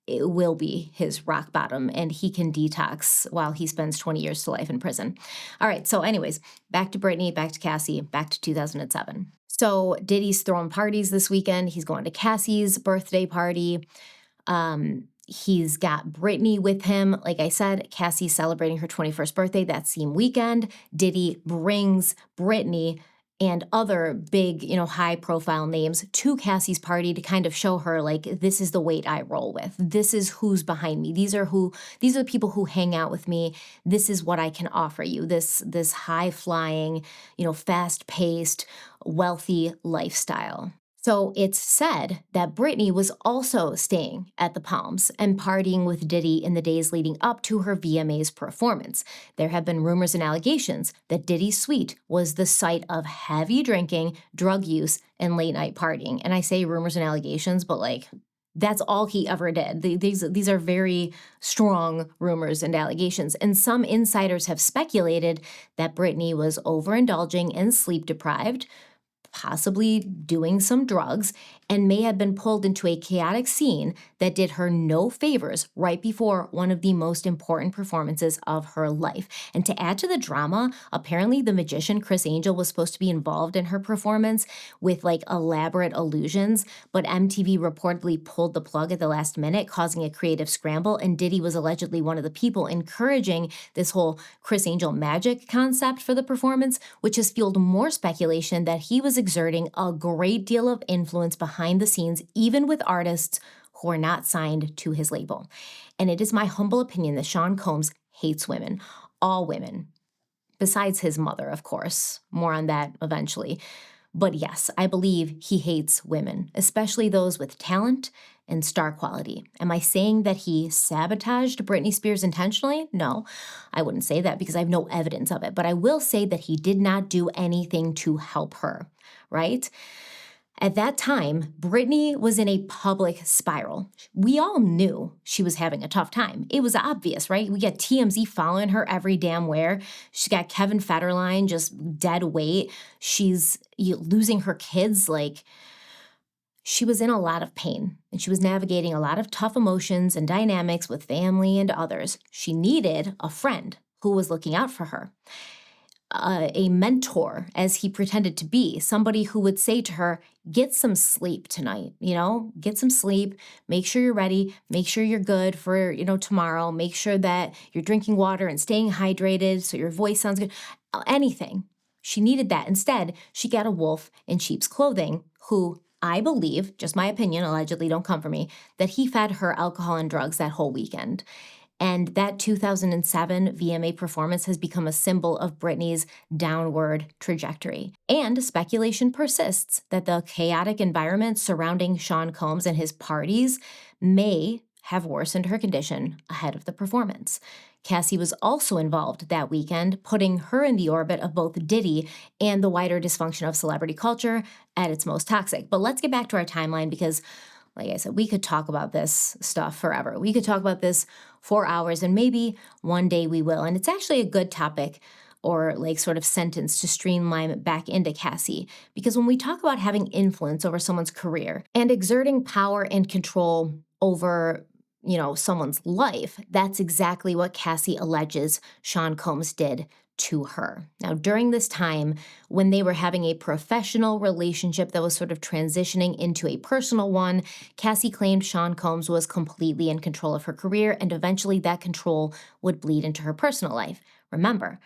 will be his rock bottom, and he can detox while he spends 20 years to life in prison. All right, so anyways, back to Britney, back to Cassie, back to 2007. So Diddy's throwing parties this weekend. He's going to Cassie's birthday party. He's got Britney with him. Like I said, Cassie's celebrating her 21st birthday that same weekend. Diddy brings Britney and other big, high-profile names to Cassie's party to kind of show her, this is the weight I roll with. This is who's behind me. These are the people who hang out with me. This is what I can offer you. This high-flying, fast-paced, wealthy lifestyle. So it's said that Britney was also staying at the Palms and partying with Diddy in the days leading up to her VMA's performance. There have been rumors and allegations that Diddy's suite was the site of heavy drinking, drug use, and late-night partying. And I say rumors and allegations, but That's all he ever did. These are very strong rumors and allegations. And some insiders have speculated that Britney was overindulging and sleep deprived, possibly doing some drugs, and may have been pulled into a chaotic scene that did her no favors right before one of the most important performances of her life. And to add to the drama, apparently the magician Chris Angel was supposed to be involved in her performance with like elaborate illusions, but MTV reportedly pulled the plug at the last minute, causing a creative scramble, and Diddy was allegedly one of the people encouraging this whole Chris Angel magic concept for the performance, which has fueled more speculation that he was exerting a great deal of influence behind the scenes, even with artists who are not signed to his label. And it is my humble opinion that Sean Combs hates women, all women, besides his mother, of course. More on that eventually. But yes, I believe he hates women, especially those with talent and star quality. Am I saying that he sabotaged Britney Spears intentionally? No, I wouldn't say that because I have no evidence of it. But I will say that he did not do anything to help her, right? At that time, Britney was in a public spiral. We all knew she was having a tough time. It was obvious, right? We got TMZ following her every damn where. She's got Kevin Federline just dead weight. She's losing her kids. Like, she was in a lot of pain, and she was navigating a lot of tough emotions and dynamics with family and others. She needed a friend who was looking out for her. A mentor, as he pretended to be, somebody who would say to her, get some sleep tonight, get some sleep, make sure you're ready, make sure you're good for, tomorrow, make sure that you're drinking water and staying hydrated so your voice sounds good, anything. She needed that. Instead, she got a wolf in sheep's clothing who, I believe, just my opinion, allegedly don't come for me, that he fed her alcohol and drugs that whole weekend. And that 2007 VMA performance has become a symbol of Britney's downward trajectory. And speculation persists that the chaotic environment surrounding Sean Combs and his parties may have worsened her condition ahead of the performance. Cassie was also involved that weekend, putting her in the orbit of both Diddy and the wider dysfunction of celebrity culture at its most toxic. But let's get back to our timeline because, like I said, we could talk about this stuff forever. We could talk about this for hours, and maybe one day we will. And it's actually a good topic or like sort of sentence to streamline it back into Cassie. Because when we talk about having influence over someone's career and exerting power and control over someone's life, that's exactly what Cassie alleges Sean Combs did to her. Now, during this time, when they were having a professional relationship that was sort of transitioning into a personal one, Cassie claimed Sean Combs was completely in control of her career, and eventually that control would bleed into her personal life. Remember,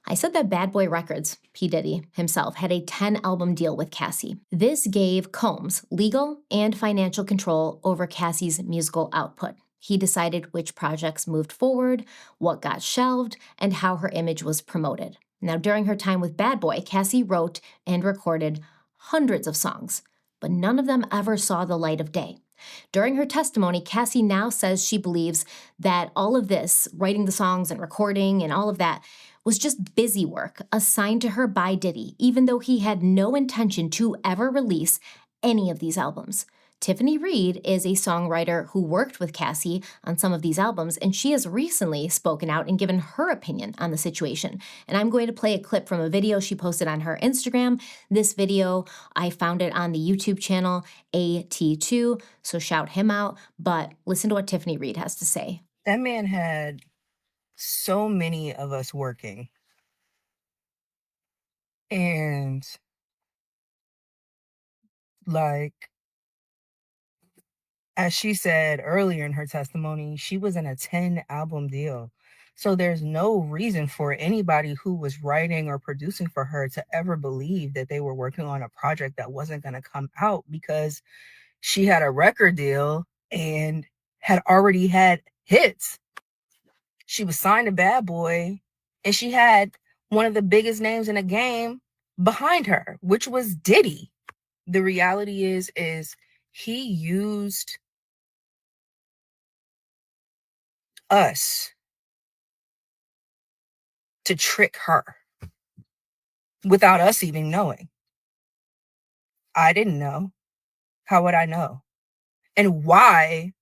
I said that Bad Boy Records, P. Diddy himself, had a 10-album deal with Cassie. This gave Combs legal and financial control over Cassie's musical output. He decided which projects moved forward, what got shelved, and how her image was promoted. Now, during her time with Bad Boy, Cassie wrote and recorded hundreds of songs, but none of them ever saw the light of day. During her testimony, Cassie now says she believes that all of this, writing the songs and recording and all of that, was just busy work assigned to her by Diddy, even though he had no intention to ever release any of these albums. Tiffany Reed is a songwriter who worked with Cassie on some of these albums, and she has recently spoken out and given her opinion on the situation. And I'm going to play a clip from a video she posted on her Instagram. This video, I found it on the YouTube channel AT2, so shout him out. But listen to what Tiffany Reed has to say. That man had so many of us working. And like, as she said earlier in her testimony, she was in a 10-album deal. So there's no reason for anybody who was writing or producing for her to ever believe that they were working on a project that wasn't going to come out, because she had a record deal and had already had hits. She was signed to Bad Boy, and she had one of the biggest names in the game behind her, which was Diddy. The reality is he used us to trick her without us even knowing. I didn't know. How would I know? And why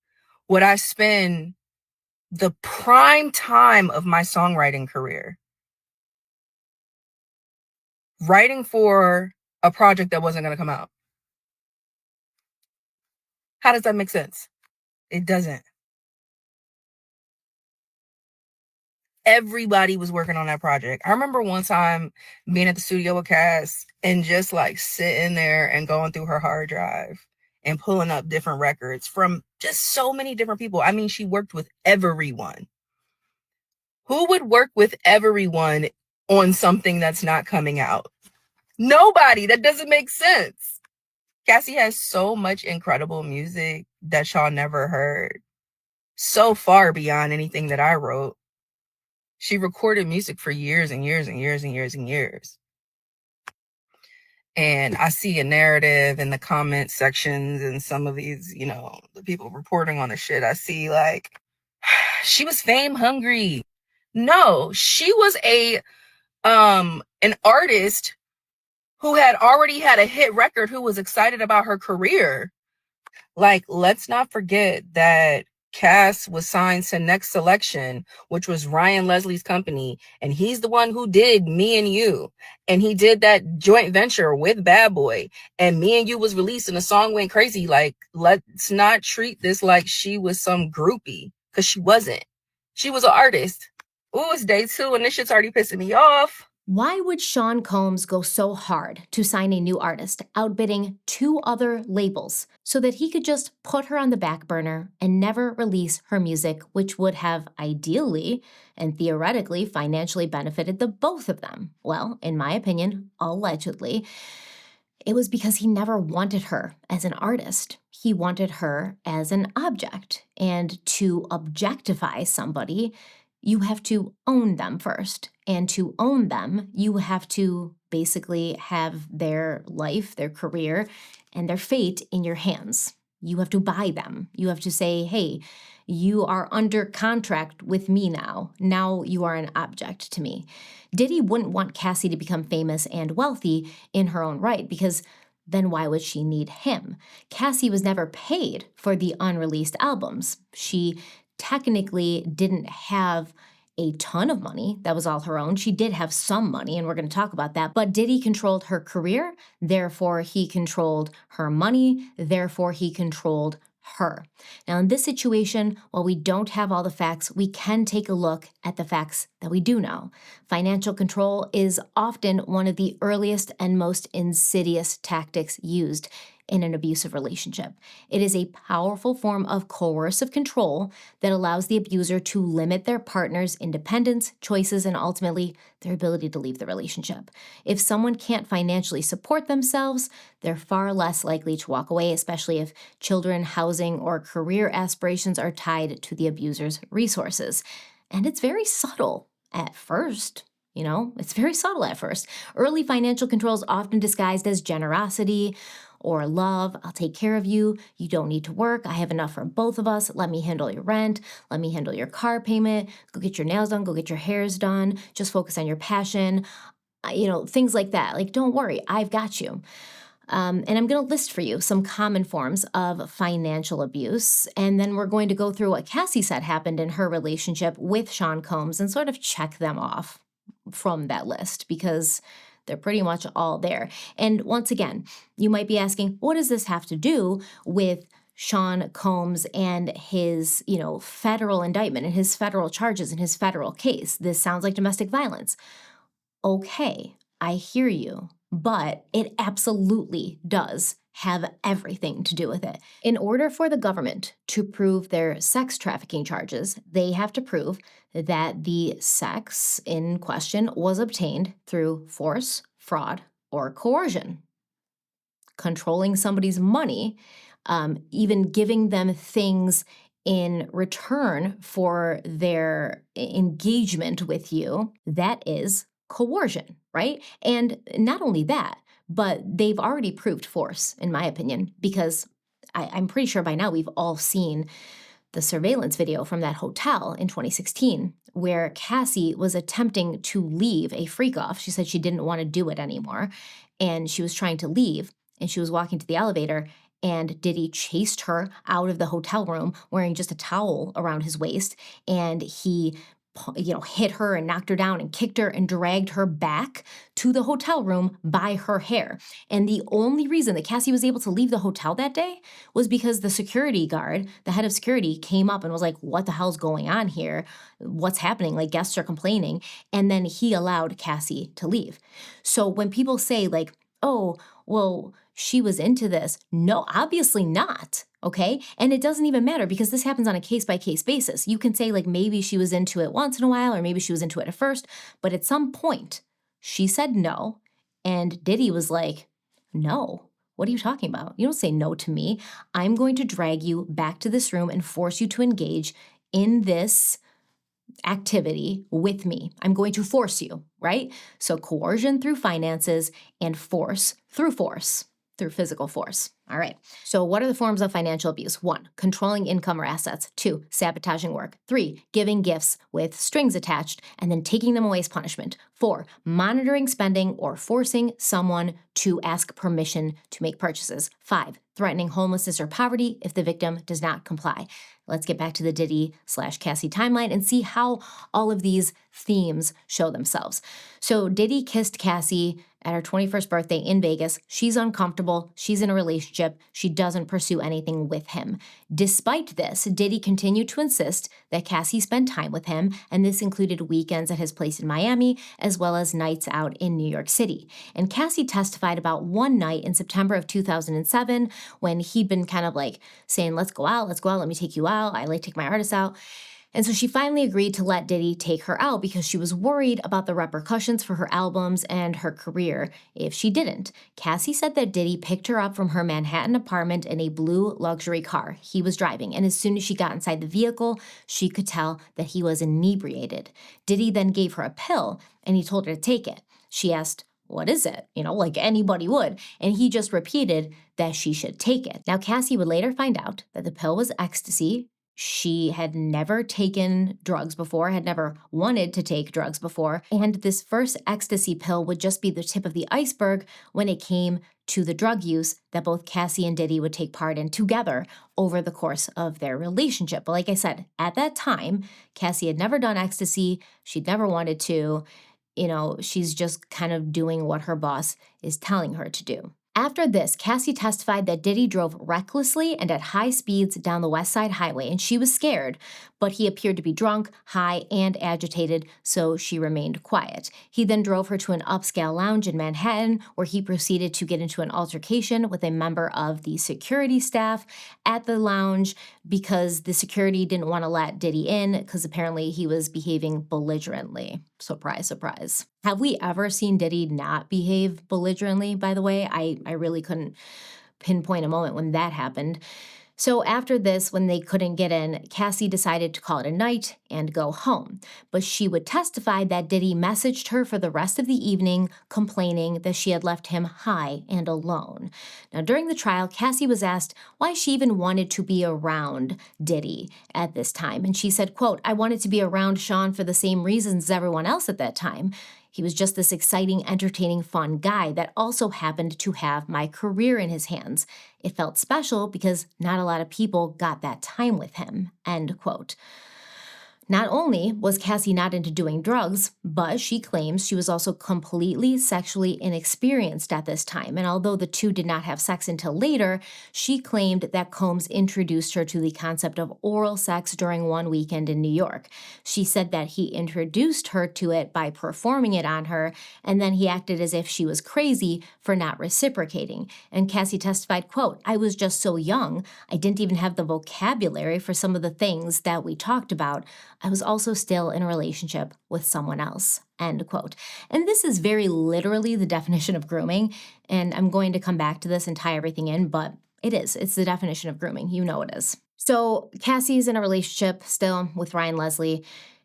would I spend the prime time of my songwriting career writing for a project that wasn't going to come out? How does that make sense? It doesn't. Everybody was working on that project. I remember one time being at the studio with Cass and just like sitting there and going through her hard drive and pulling up different records from just so many different people. I mean, she worked with everyone. Who would work with everyone on something that's not coming out? Nobody. That doesn't make sense. Cassie has so much incredible music that y'all never heard. So far beyond anything that I wrote. She recorded music for years and years and years and years and years. And I see a narrative in the comment sections and some of these, you know, the people reporting on the shit. I see like, she was fame hungry. No, she was an artist who had already had a hit record, who was excited about her career. Like, let's not forget that Cass was signed to Next Selection, which was Ryan Leslie's company, and he's the one who did Me and You, and he did that joint venture with Bad Boy, and Me and You was released and the song went crazy. Like, let's not treat this like she was some groupie, because she wasn't. She was an artist. Ooh, it's day 2 and this shit's already pissing me off. Why would Sean Combs go so hard to sign a new artist, outbidding 2 other labels, so that he could just put her on the back burner and never release her music, which would have ideally and theoretically financially benefited the both of them? Well, in my opinion, allegedly, it was because he never wanted her as an artist. He wanted her as an object. And to objectify somebody, you have to own them first. And to own them, you have to basically have their life, their career, and their fate in your hands. You have to buy them. You have to say, hey, you are under contract with me now. Now you are an object to me. Diddy wouldn't want Cassie to become famous and wealthy in her own right, because then why would she need him? Cassie was never paid for the unreleased albums. She technically didn't have a ton of money. That was all her own. She did have some money, and we're going to talk about that. But Diddy controlled her career, therefore he controlled her money, therefore he controlled her. Now, in this situation, while we don't have all the facts, we can take a look at the facts that we do know. Financial control is often one of the earliest and most insidious tactics used in an abusive relationship. It is a powerful form of coercive control that allows the abuser to limit their partner's independence, choices, and ultimately their ability to leave the relationship. If someone can't financially support themselves, they're far less likely to walk away, especially if children, housing, or career aspirations are tied to the abuser's resources. And it's very subtle at first. You know, it's very subtle at first. Early financial control is often disguised as generosity or love. I'll take care of you. You don't need to work. I have enough for both of us. Let me handle your rent. Let me handle your car payment. Go get your nails done. Go get your hairs done. Just focus on your passion. Things like that. Like, don't worry. I've got you. And I'm going to list for you some common forms of financial abuse. And then we're going to go through what Cassie said happened in her relationship with Sean Combs and sort of check them off from that list, because they're pretty much all there. And once again, you might be asking, what does this have to do with Sean Combs and his, federal indictment and his federal charges and his federal case? This sounds like domestic violence. Okay, I hear you, but it absolutely does have everything to do with it. In order for the government to prove their sex trafficking charges, they have to prove that the sex in question was obtained through force, fraud, or coercion. Controlling somebody's money, even giving them things in return for their engagement with you, that is coercion, right? And not only that, but they've already proved force, in my opinion, because I'm pretty sure by now we've all seen the surveillance video from that hotel in 2016, where Cassie was attempting to leave a freakoff. She said she didn't want to do it anymore, and she was trying to leave, and she was walking to the elevator, and Diddy chased her out of the hotel room wearing just a towel around his waist, and he hit her and knocked her down and kicked her and dragged her back to the hotel room by her hair. And the only reason that Cassie was able to leave the hotel that day was because the security guard, the head of security, came up and was like, what the hell's going on here? What's happening? Like, guests are complaining. And then he allowed Cassie to leave. So when people say like, oh, well, she was into this. No, obviously not. Okay. And it doesn't even matter because this happens on a case by case basis. You can say like maybe she was into it once in a while, or maybe she was into it at first, but at some point she said no. And Diddy was like, no, what are you talking about? You don't say no to me. I'm going to drag you back to this room and force you to engage in this activity with me. I'm going to force you, right? So coercion through finances and force through physical force. All right. So what are the forms of financial abuse? 1, controlling income or assets. 2, sabotaging work. 3, giving gifts with strings attached and then taking them away as punishment. 4, monitoring spending or forcing someone to ask permission to make purchases. 5, threatening homelessness or poverty if the victim does not comply. Let's get back to the Diddy/Cassie timeline and see how all of these themes show themselves. So Diddy kissed Cassie at her 21st birthday in Vegas. She's uncomfortable. She's in a relationship. She doesn't pursue anything with him. Despite this, Diddy continued to insist that Cassie spend time with him, and this included weekends at his place in Miami, as well as nights out in New York City. And Cassie testified about one night in September of 2007 when he'd been kind of like saying, let's go out, let me take you out. I like take my artists out. And so she finally agreed to let Diddy take her out because she was worried about the repercussions for her albums and her career if she didn't. Cassie said that Diddy picked her up from her Manhattan apartment in a blue luxury car he was driving, and as soon as she got inside the vehicle, she could tell that he was inebriated. Diddy then gave her a pill, and he told her to take it. She asked, what is it? Like anybody would. And he just repeated that she should take it. Now, Cassie would later find out that the pill was ecstasy. She had never taken drugs before, had never wanted to take drugs before, and this first ecstasy pill would just be the tip of the iceberg when it came to the drug use that both Cassie and Diddy would take part in together over the course of their relationship. But like I said, at that time, Cassie had never done ecstasy. She'd never wanted to. She's just kind of doing what her boss is telling her to do. After this, Cassie testified that Diddy drove recklessly and at high speeds down the West Side Highway, and she was scared, but he appeared to be drunk, high, and agitated, so she remained quiet. He then drove her to an upscale lounge in Manhattan, where he proceeded to get into an altercation with a member of the security staff at the lounge because the security didn't want to let Diddy in because apparently he was behaving belligerently. Surprise, surprise. Have we ever seen Diddy not behave belligerently, by the way? I really couldn't pinpoint a moment when that happened. So after this, when they couldn't get in, Cassie decided to call it a night and go home. But she would testify that Diddy messaged her for the rest of the evening, complaining that she had left him high and alone. Now, during the trial, Cassie was asked why she even wanted to be around Diddy at this time. And she said, quote, I wanted to be around Sean for the same reasons as everyone else at that time. He was just this exciting, entertaining, fun guy that also happened to have my career in his hands. It felt special because not a lot of people got that time with him, end quote. Not only was Cassie not into doing drugs, but she claims she was also completely sexually inexperienced at this time. And although the two did not have sex until later, she claimed that Combs introduced her to the concept of oral sex during one weekend in New York. She said that he introduced her to it by performing it on her, and then he acted as if she was crazy for not reciprocating. And Cassie testified, quote, I was just so young, I didn't even have the vocabulary for some of the things that we talked about. I was also still in a relationship with someone else, end quote. And this is very literally the definition of grooming, and I'm going to come back to this and tie everything in, but it's the definition of grooming. You know it is. So Cassie's in a relationship still with Ryan Leslie,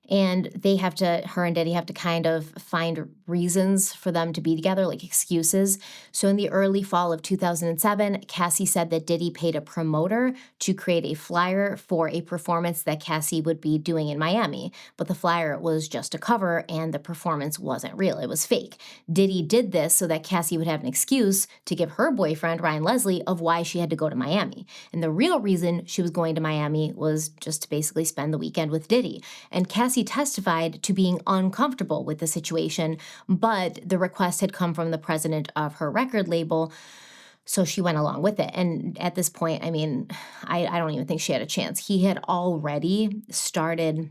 And her and Diddy have to kind of find reasons for them to be together, like excuses. So in the early fall of 2007, Cassie said that Diddy paid a promoter to create a flyer for a performance that Cassie would be doing in Miami. But the flyer was just a cover and the performance wasn't real. It was fake. Diddy did this so that Cassie would have an excuse to give her boyfriend, Ryan Leslie, of why she had to go to Miami. And the real reason she was going to Miami was just to basically spend the weekend with Diddy. And Cassie testified to being uncomfortable with the situation, but the request had come from the president of her record label, so she went along with it. And at this point, I mean, I don't even think she had a chance. He had already started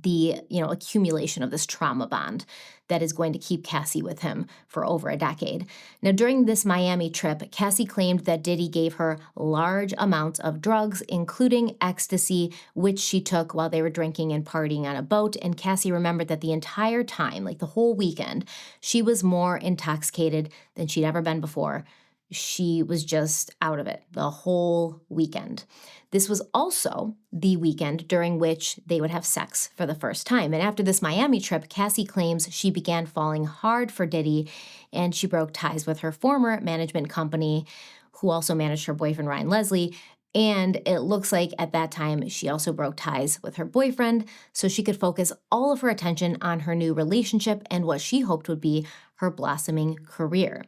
the accumulation of this trauma bond that is going to keep Cassie with him for over a decade. Now, during this Miami trip, Cassie claimed that Diddy gave her large amounts of drugs, including ecstasy, which she took while they were drinking and partying on a boat. And Cassie remembered that the entire time, like the whole weekend, she was more intoxicated than she'd ever been before. She was just out of it the whole weekend. This was also the weekend during which they would have sex for the first time. And after this Miami trip, Cassie claims she began falling hard for Diddy, and she broke ties with her former management company, who also managed her boyfriend, Ryan Leslie. And it looks like at that time, she also broke ties with her boyfriend so she could focus all of her attention on her new relationship and what she hoped would be her blossoming career.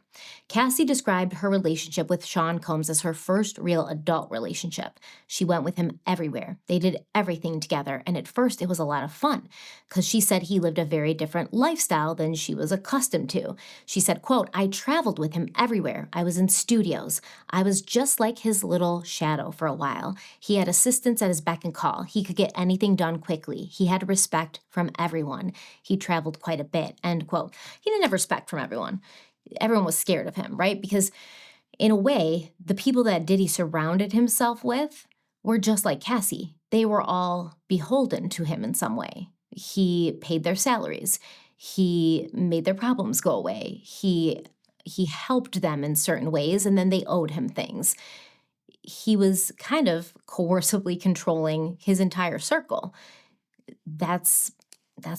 Cassie described her relationship with Sean Combs as her first real adult relationship. She went with him everywhere. They did everything together, and at first it was a lot of fun because she said he lived a very different lifestyle than she was accustomed to. She said, quote, "I traveled with him everywhere. I was in studios. I was just like his little shadow for a while. He had assistants at his beck and call. He could get anything done quickly. He had respect from everyone. He traveled quite a bit," end quote. He didn't have respect from everyone. Everyone was scared of him, right? Because in a way, the people that Diddy surrounded himself with were just like Cassie. They were all beholden to him in some way. He paid their salaries. He made their problems go away. He helped them in certain ways, and then they owed him things. He was kind of coercively controlling his entire circle. That's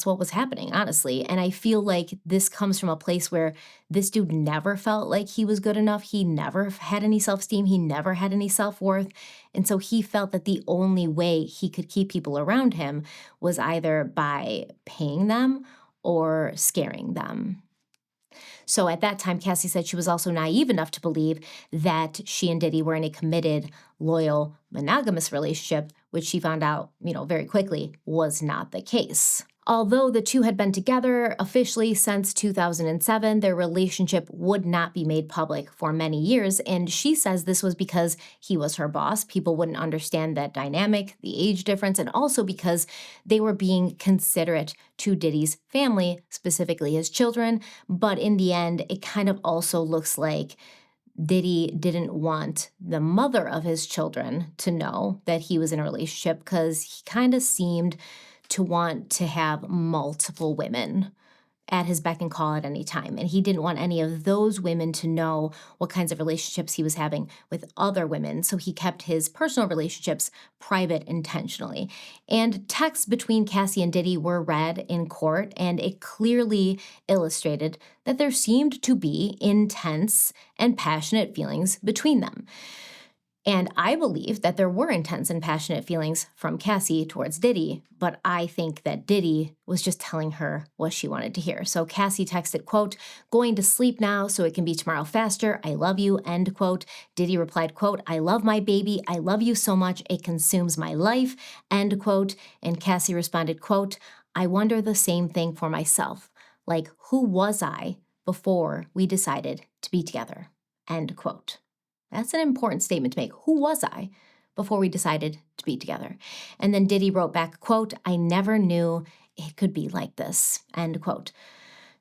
what was happening, honestly. And I feel like this comes from a place where this dude never felt like he was good enough. He never had any self-esteem. He never had any self-worth. And so he felt that the only way he could keep people around him was either by paying them or scaring them. So at that time, Cassie said she was also naive enough to believe that she and Diddy were in a committed, loyal, monogamous relationship, which she found out, very quickly was not the case. Although the two had been together officially since 2007, their relationship would not be made public for many years, and she says this was because he was her boss. People wouldn't understand that dynamic, the age difference, and also because they were being considerate to Diddy's family, specifically his children. But in the end, it kind of also looks like Diddy didn't want the mother of his children to know that he was in a relationship because he kind of seemed to want to have multiple women at his beck and call at any time. And he didn't want any of those women to know what kinds of relationships he was having with other women. So he kept his personal relationships private intentionally. And texts between Cassie and Diddy were read in court, and it clearly illustrated that there seemed to be intense and passionate feelings between them. And I believe that there were intense and passionate feelings from Cassie towards Diddy, but I think that Diddy was just telling her what she wanted to hear. So Cassie texted, quote, "Going to sleep now so it can be tomorrow faster. I love you," end quote. Diddy replied, quote, "I love my baby. I love you so much. It consumes my life," end quote. And Cassie responded, quote, "I wonder the same thing for myself. Like, who was I before we decided to be together?" End quote. That's an important statement to make. Who was I before we decided to be together? And then Diddy wrote back, quote, "I never knew it could be like this," end quote.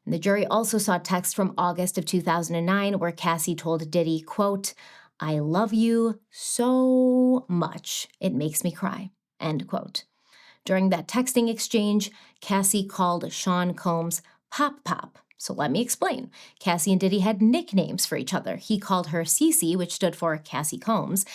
And the jury also saw text from August of 2009 where Cassie told Diddy, quote, "I love you so much, it makes me cry," end quote. During that texting exchange, Cassie called Sean Combs Pop Pop. So let me explain. Cassie and Diddy had nicknames for each other. He called her Cece, which stood for Cassie Combs,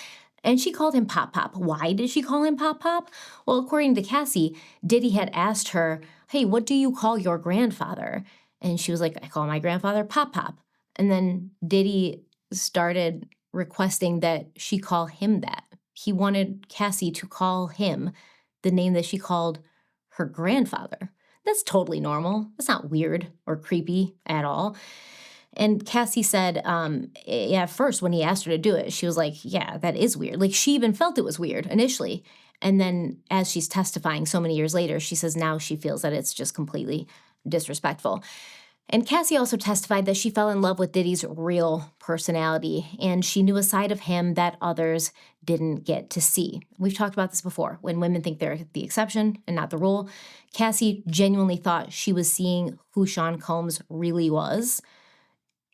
And she called him Pop Pop. Why did she call him Pop Pop? Well, according to Cassie, Diddy had asked her, hey, what do you call your grandfather? And she was like, I call my grandfather Pop Pop. And then Diddy started requesting that she call him that. He wanted Cassie to call him the name that she called her grandfather. That's totally normal. That's not weird or creepy at all. And Cassie said, at first when he asked her to do it, she was like, yeah, that is weird. Like she even felt it was weird initially. And then as she's testifying so many years later, she says now she feels that it's just completely disrespectful. And Cassie also testified that she fell in love with Diddy's real personality, and she knew a side of him that others didn't get to see. We've talked about this before. When women think they're the exception and not the rule, Cassie genuinely thought she was seeing who Sean Combs really was.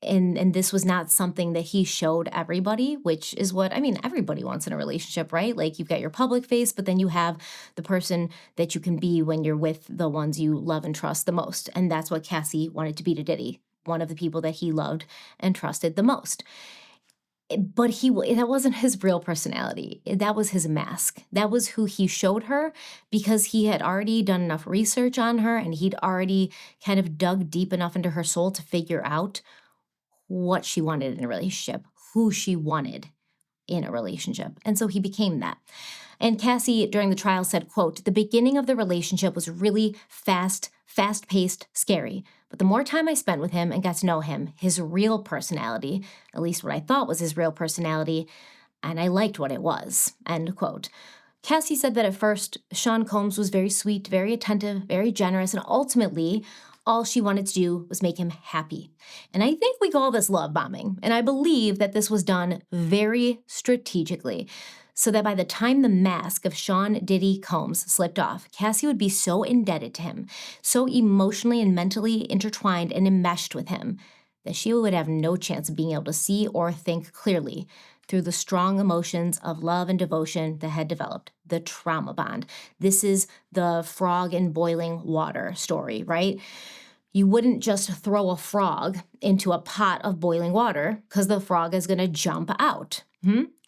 And this was not something that he showed everybody, which is what, I mean, everybody wants in a relationship, right? Like you've got your public face, but then you have the person that you can be when you're with the ones you love and trust the most. And that's what Cassie wanted to be to Diddy, one of the people that he loved and trusted the most. But that wasn't his real personality. That was his mask. That was who he showed her because he had already done enough research on her and he'd already kind of dug deep enough into her soul to figure out what she wanted in a relationship, who she wanted in a relationship. And so he became that. And Cassie, during the trial, said, quote, the beginning of the relationship was really fast-paced, scary. But the more time I spent with him and got to know him, his real personality, at least what I thought was his real personality, and I liked what it was, end quote. Cassie said that at first, Sean Combs was very sweet, very attentive, very generous, and ultimately, all she wanted to do was make him happy. And I think we call this love bombing. And I believe that this was done very strategically so that by the time the mask of Sean Diddy Combs slipped off, Cassie would be so indebted to him, so emotionally and mentally intertwined and enmeshed with him, that she would have no chance of being able to see or think clearly through the strong emotions of love and devotion that had developed, the trauma bond. This is the frog in boiling water story, right? You wouldn't just throw a frog into a pot of boiling water because the frog is going to jump out.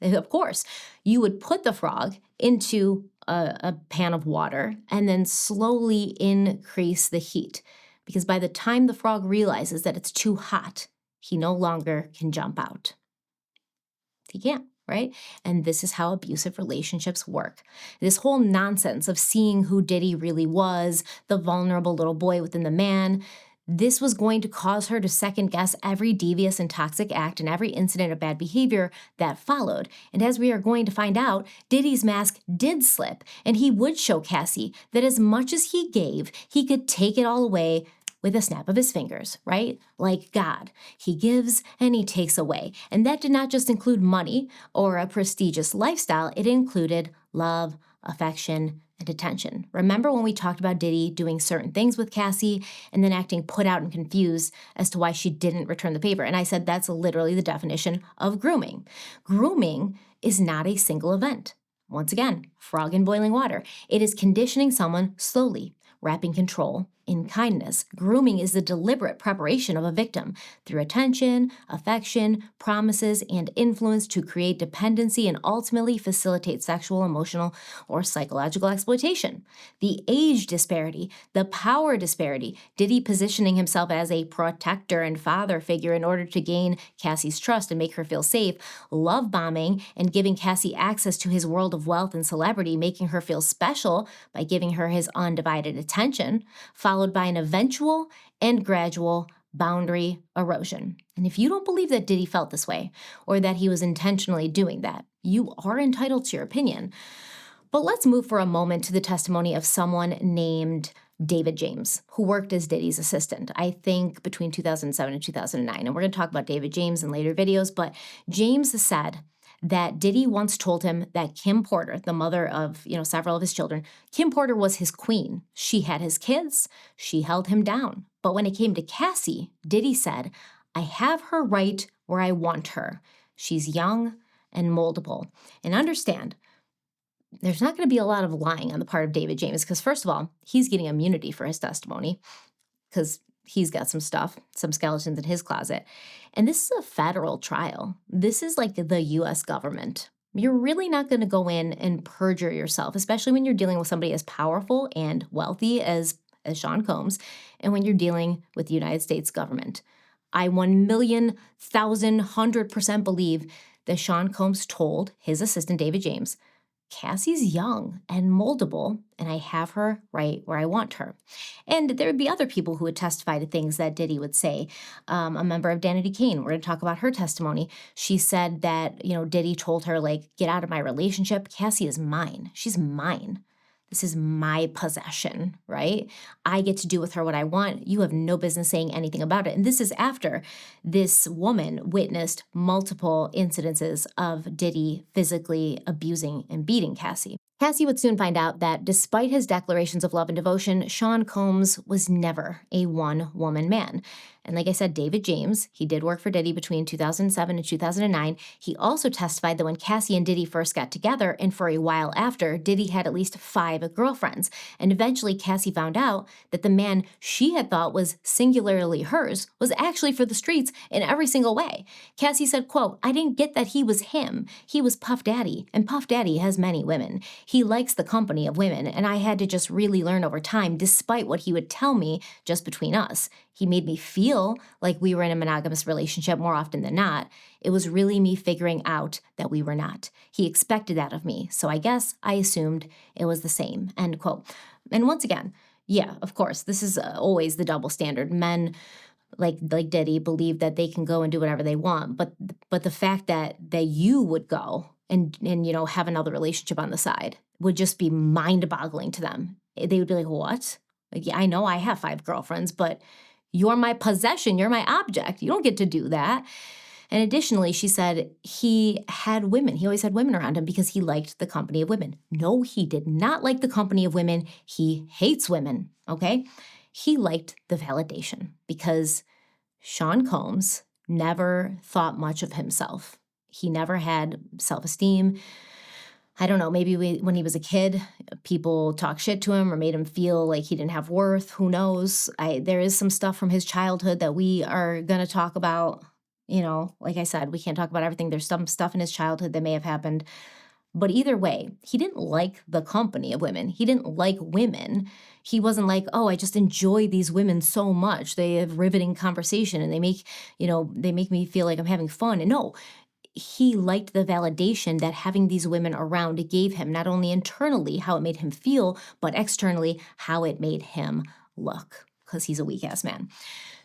Of course, you would put the frog into a pan of water and then slowly increase the heat because by the time the frog realizes that it's too hot, he no longer can jump out. He can't, right? And this is how abusive relationships work. This whole nonsense of seeing who Diddy really was, the vulnerable little boy within the man, this was going to cause her to second guess every devious and toxic act and every incident of bad behavior that followed. And as we are going to find out, Diddy's mask did slip, and he would show Cassie that as much as he gave, he could take it all away with a snap of his fingers, right? Like God. He gives and he takes away. And that did not just include money or a prestigious lifestyle, it included love, affection, and attention. Remember when we talked about Diddy doing certain things with Cassie and then acting put out and confused as to why she didn't return the favor? And I said that's literally the definition of grooming. Grooming is not a single event. Once again, frog in boiling water. It is conditioning someone slowly, wrapping control in kindness. Grooming is the deliberate preparation of a victim through attention, affection, promises, and influence to create dependency and ultimately facilitate sexual, emotional, or psychological exploitation. The age disparity, the power disparity, Diddy positioning himself as a protector and father figure in order to gain Cassie's trust and make her feel safe, love bombing and giving Cassie access to his world of wealth and celebrity, making her feel special by giving her his undivided attention, followed by an eventual and gradual boundary erosion. And if you don't believe that Diddy felt this way or that he was intentionally doing that, you are entitled to your opinion. But let's move for a moment to the testimony of someone named David James, who worked as Diddy's assistant, I think between 2007 and 2009. And we're going to talk about David James in later videos, but James said that Diddy once told him that Kim Porter, the mother of, several of his children, Kim Porter was his queen. She had his kids. She held him down. But when it came to Cassie, Diddy said, I have her right where I want her. She's young and moldable. And understand, there's not going to be a lot of lying on the part of David James because, first of all, he's getting immunity for his testimony because he's got some skeletons in his closet. And this is a federal trial. This is like the U.S. government You're really not going to go in and perjure yourself, especially when you're dealing with somebody as powerful and wealthy as Sean Combs, and when you're dealing with the United States government. I 1,000,000,100% believe that Sean Combs told his assistant, David James, Cassie's young and moldable, and I have her right where I want her. And there would be other people who would testify to things that Diddy would say. A member of Danity Kane, we're going to talk about her testimony. She said that, Diddy told her, like, get out of my relationship. Cassie is mine. She's mine. This is my possession, right? I get to do with her what I want. You have no business saying anything about it. And this is after this woman witnessed multiple incidences of Diddy physically abusing and beating Cassie. Cassie would soon find out that despite his declarations of love and devotion, Sean Combs was never a one-woman man. And like I said, David James, he did work for Diddy between 2007 and 2009. He also testified that when Cassie and Diddy first got together, and for a while after, Diddy had at least 5 girlfriends. And eventually Cassie found out that the man she had thought was singularly hers was actually for the streets in every single way. Cassie said, quote, I didn't get that he was him. He was Puff Daddy, and Puff Daddy has many women. He likes the company of women, and I had to just really learn over time, despite what he would tell me just between us. He made me feel like we were in a monogamous relationship more often than not. It was really me figuring out that we were not. He expected that of me, so I guess I assumed it was the same, end quote. And once again, yeah, of course, this is always the double standard. Men like Diddy believe that they can go and do whatever they want, but the fact that you would go and have another relationship on the side would just be mind-boggling to them. They would be like, what? Like, yeah, I know I have 5 girlfriends, but you're my possession. You're my object. You don't get to do that. And additionally, she said he had women. He always had women around him because he liked the company of women. No, he did not like the company of women. He hates women, okay? He liked the validation because Sean Combs never thought much of himself. He never had self-esteem. I don't know, maybe when he was a kid, people talked shit to him or made him feel like he didn't have worth. Who knows? There is some stuff from his childhood that we are going to talk about. Like I said, we can't talk about everything. There's some stuff in his childhood that may have happened. But either way, he didn't like the company of women. He didn't like women. He wasn't like, oh, I just enjoy these women so much. They have riveting conversation and they make me feel like I'm having fun. And no, he liked the validation that having these women around gave him, not only internally how it made him feel, but externally how it made him look, because he's a weak-ass man.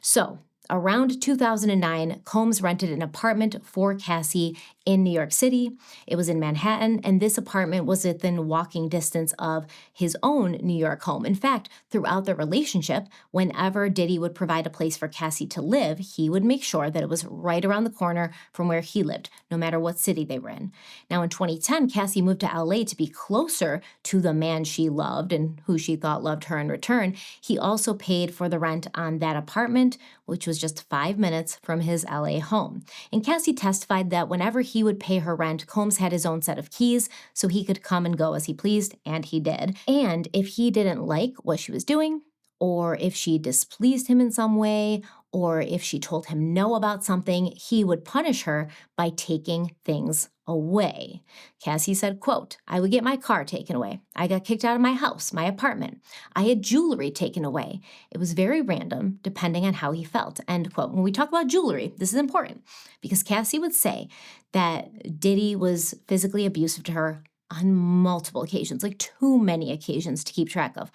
So around 2009, Combs rented an apartment for Cassie in New York City. It was in Manhattan, and this apartment was within walking distance of his own New York home. In fact, throughout the relationship, whenever Diddy would provide a place for Cassie to live, he would make sure that it was right around the corner from where he lived, no matter what city they were in. Now, in 2010, Cassie moved to LA to be closer to the man she loved and who she thought loved her in return. He also paid for the rent on that apartment, which was just 5 minutes from his LA home. And Cassie testified that whenever he would pay her rent, Combs had his own set of keys so he could come and go as he pleased, and he did. And if he didn't like what she was doing, or if she displeased him in some way, or if she told him no about something, he would punish her by taking things away. Cassie said, quote, I would get my car taken away. I got kicked out of my house, my apartment. I had jewelry taken away. It was very random, depending on how he felt, end quote. When we talk about jewelry, this is important because Cassie would say that Diddy was physically abusive to her on multiple occasions, like too many occasions to keep track of.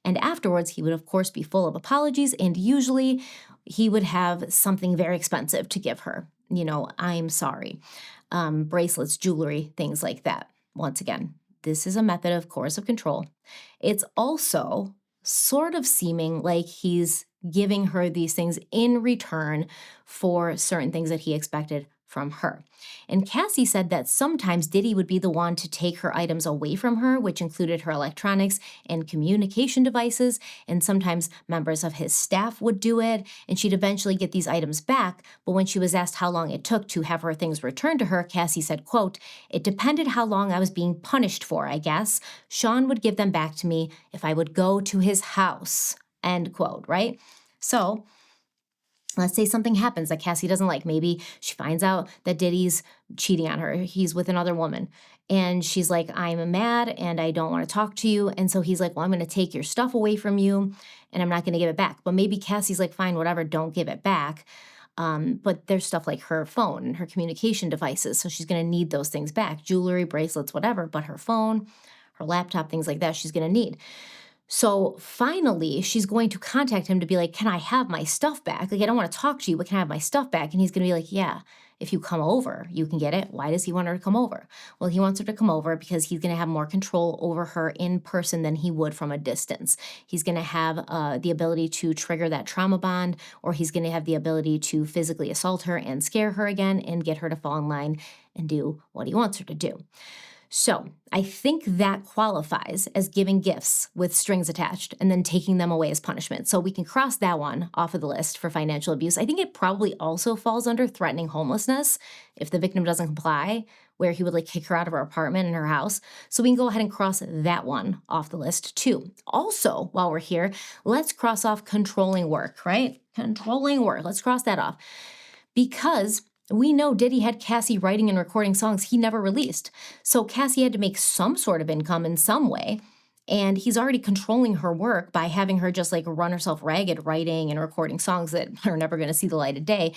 And afterwards, he would, of course, be full of apologies, and usually he would have something very expensive to give her. I'm sorry. Bracelets, jewelry, things like that. Once again, this is a method of coercive control. It's also sort of seeming like he's giving her these things in return for certain things that he expected from her. And Cassie said that sometimes Diddy would be the one to take her items away from her, which included her electronics and communication devices, and sometimes members of his staff would do it, and she'd eventually get these items back. But when she was asked how long it took to have her things returned to her, Cassie said, quote, it depended how long I was being punished for, I guess. Sean would give them back to me if I would go to his house, end quote, right? So Let's say something happens that Cassie doesn't like. Maybe she finds out that Diddy's cheating on her. He's with another woman. And she's like, I'm mad and I don't want to talk to you. And so he's like, well, I'm going to take your stuff away from you and I'm not going to give it back. But maybe Cassie's like, fine, whatever, don't give it back. But there's stuff like her phone and her communication devices. So she's going to need those things back, jewelry, bracelets, whatever. But her phone, her laptop, things like that, she's going to need. So finally, she's going to contact him to be like, can I have my stuff back? Like, I don't want to talk to you, but can I have my stuff back? And he's going to be like, yeah, if you come over, you can get it. Why does he want her to come over? Well, he wants her to come over because he's going to have more control over her in person than he would from a distance. He's going to have the ability to trigger that trauma bond, or he's going to have the ability to physically assault her and scare her again and get her to fall in line and do what he wants her to do. So I think that qualifies as giving gifts with strings attached and then taking them away as punishment. So we can cross that one off of the list for financial abuse. I think it probably also falls under threatening homelessness if the victim doesn't comply, where he would like kick her out of her apartment and her house. So we can go ahead and cross that one off the list too. Also, while we're here, let's cross off controlling work, right? Controlling work. Let's cross that off. Because we know Diddy had Cassie writing and recording songs he never released. So Cassie had to make some sort of income in some way. And he's already controlling her work by having her just like run herself ragged writing and recording songs that are never going to see the light of day.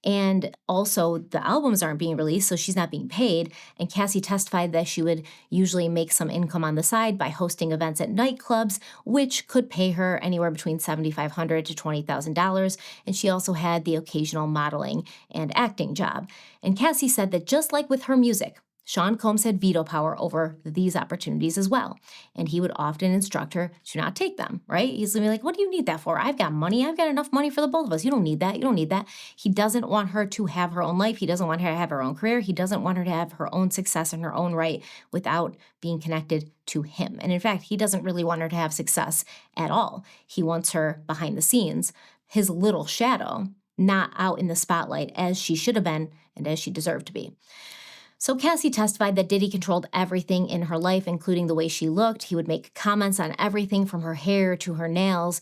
And also the albums aren't being released, so she's not being paid. And Cassie testified that she would usually make some income on the side by hosting events at nightclubs, which could pay her anywhere between $7,500 to $20,000. And she also had the occasional modeling and acting job. And Cassie said that just like with her music, Sean Combs had veto power over these opportunities as well. And he would often instruct her to not take them, right? He's gonna be like, what do you need that for? I've got money. I've got enough money for the both of us. You don't need that. You don't need that. He doesn't want her to have her own life. He doesn't want her to have her own career. He doesn't want her to have her own success in her own right without being connected to him. And in fact, he doesn't really want her to have success at all. He wants her behind the scenes, his little shadow, not out in the spotlight as she should have been and as she deserved to be. So Cassie testified that Diddy controlled everything in her life, including the way she looked. He would make comments on everything from her hair to her nails,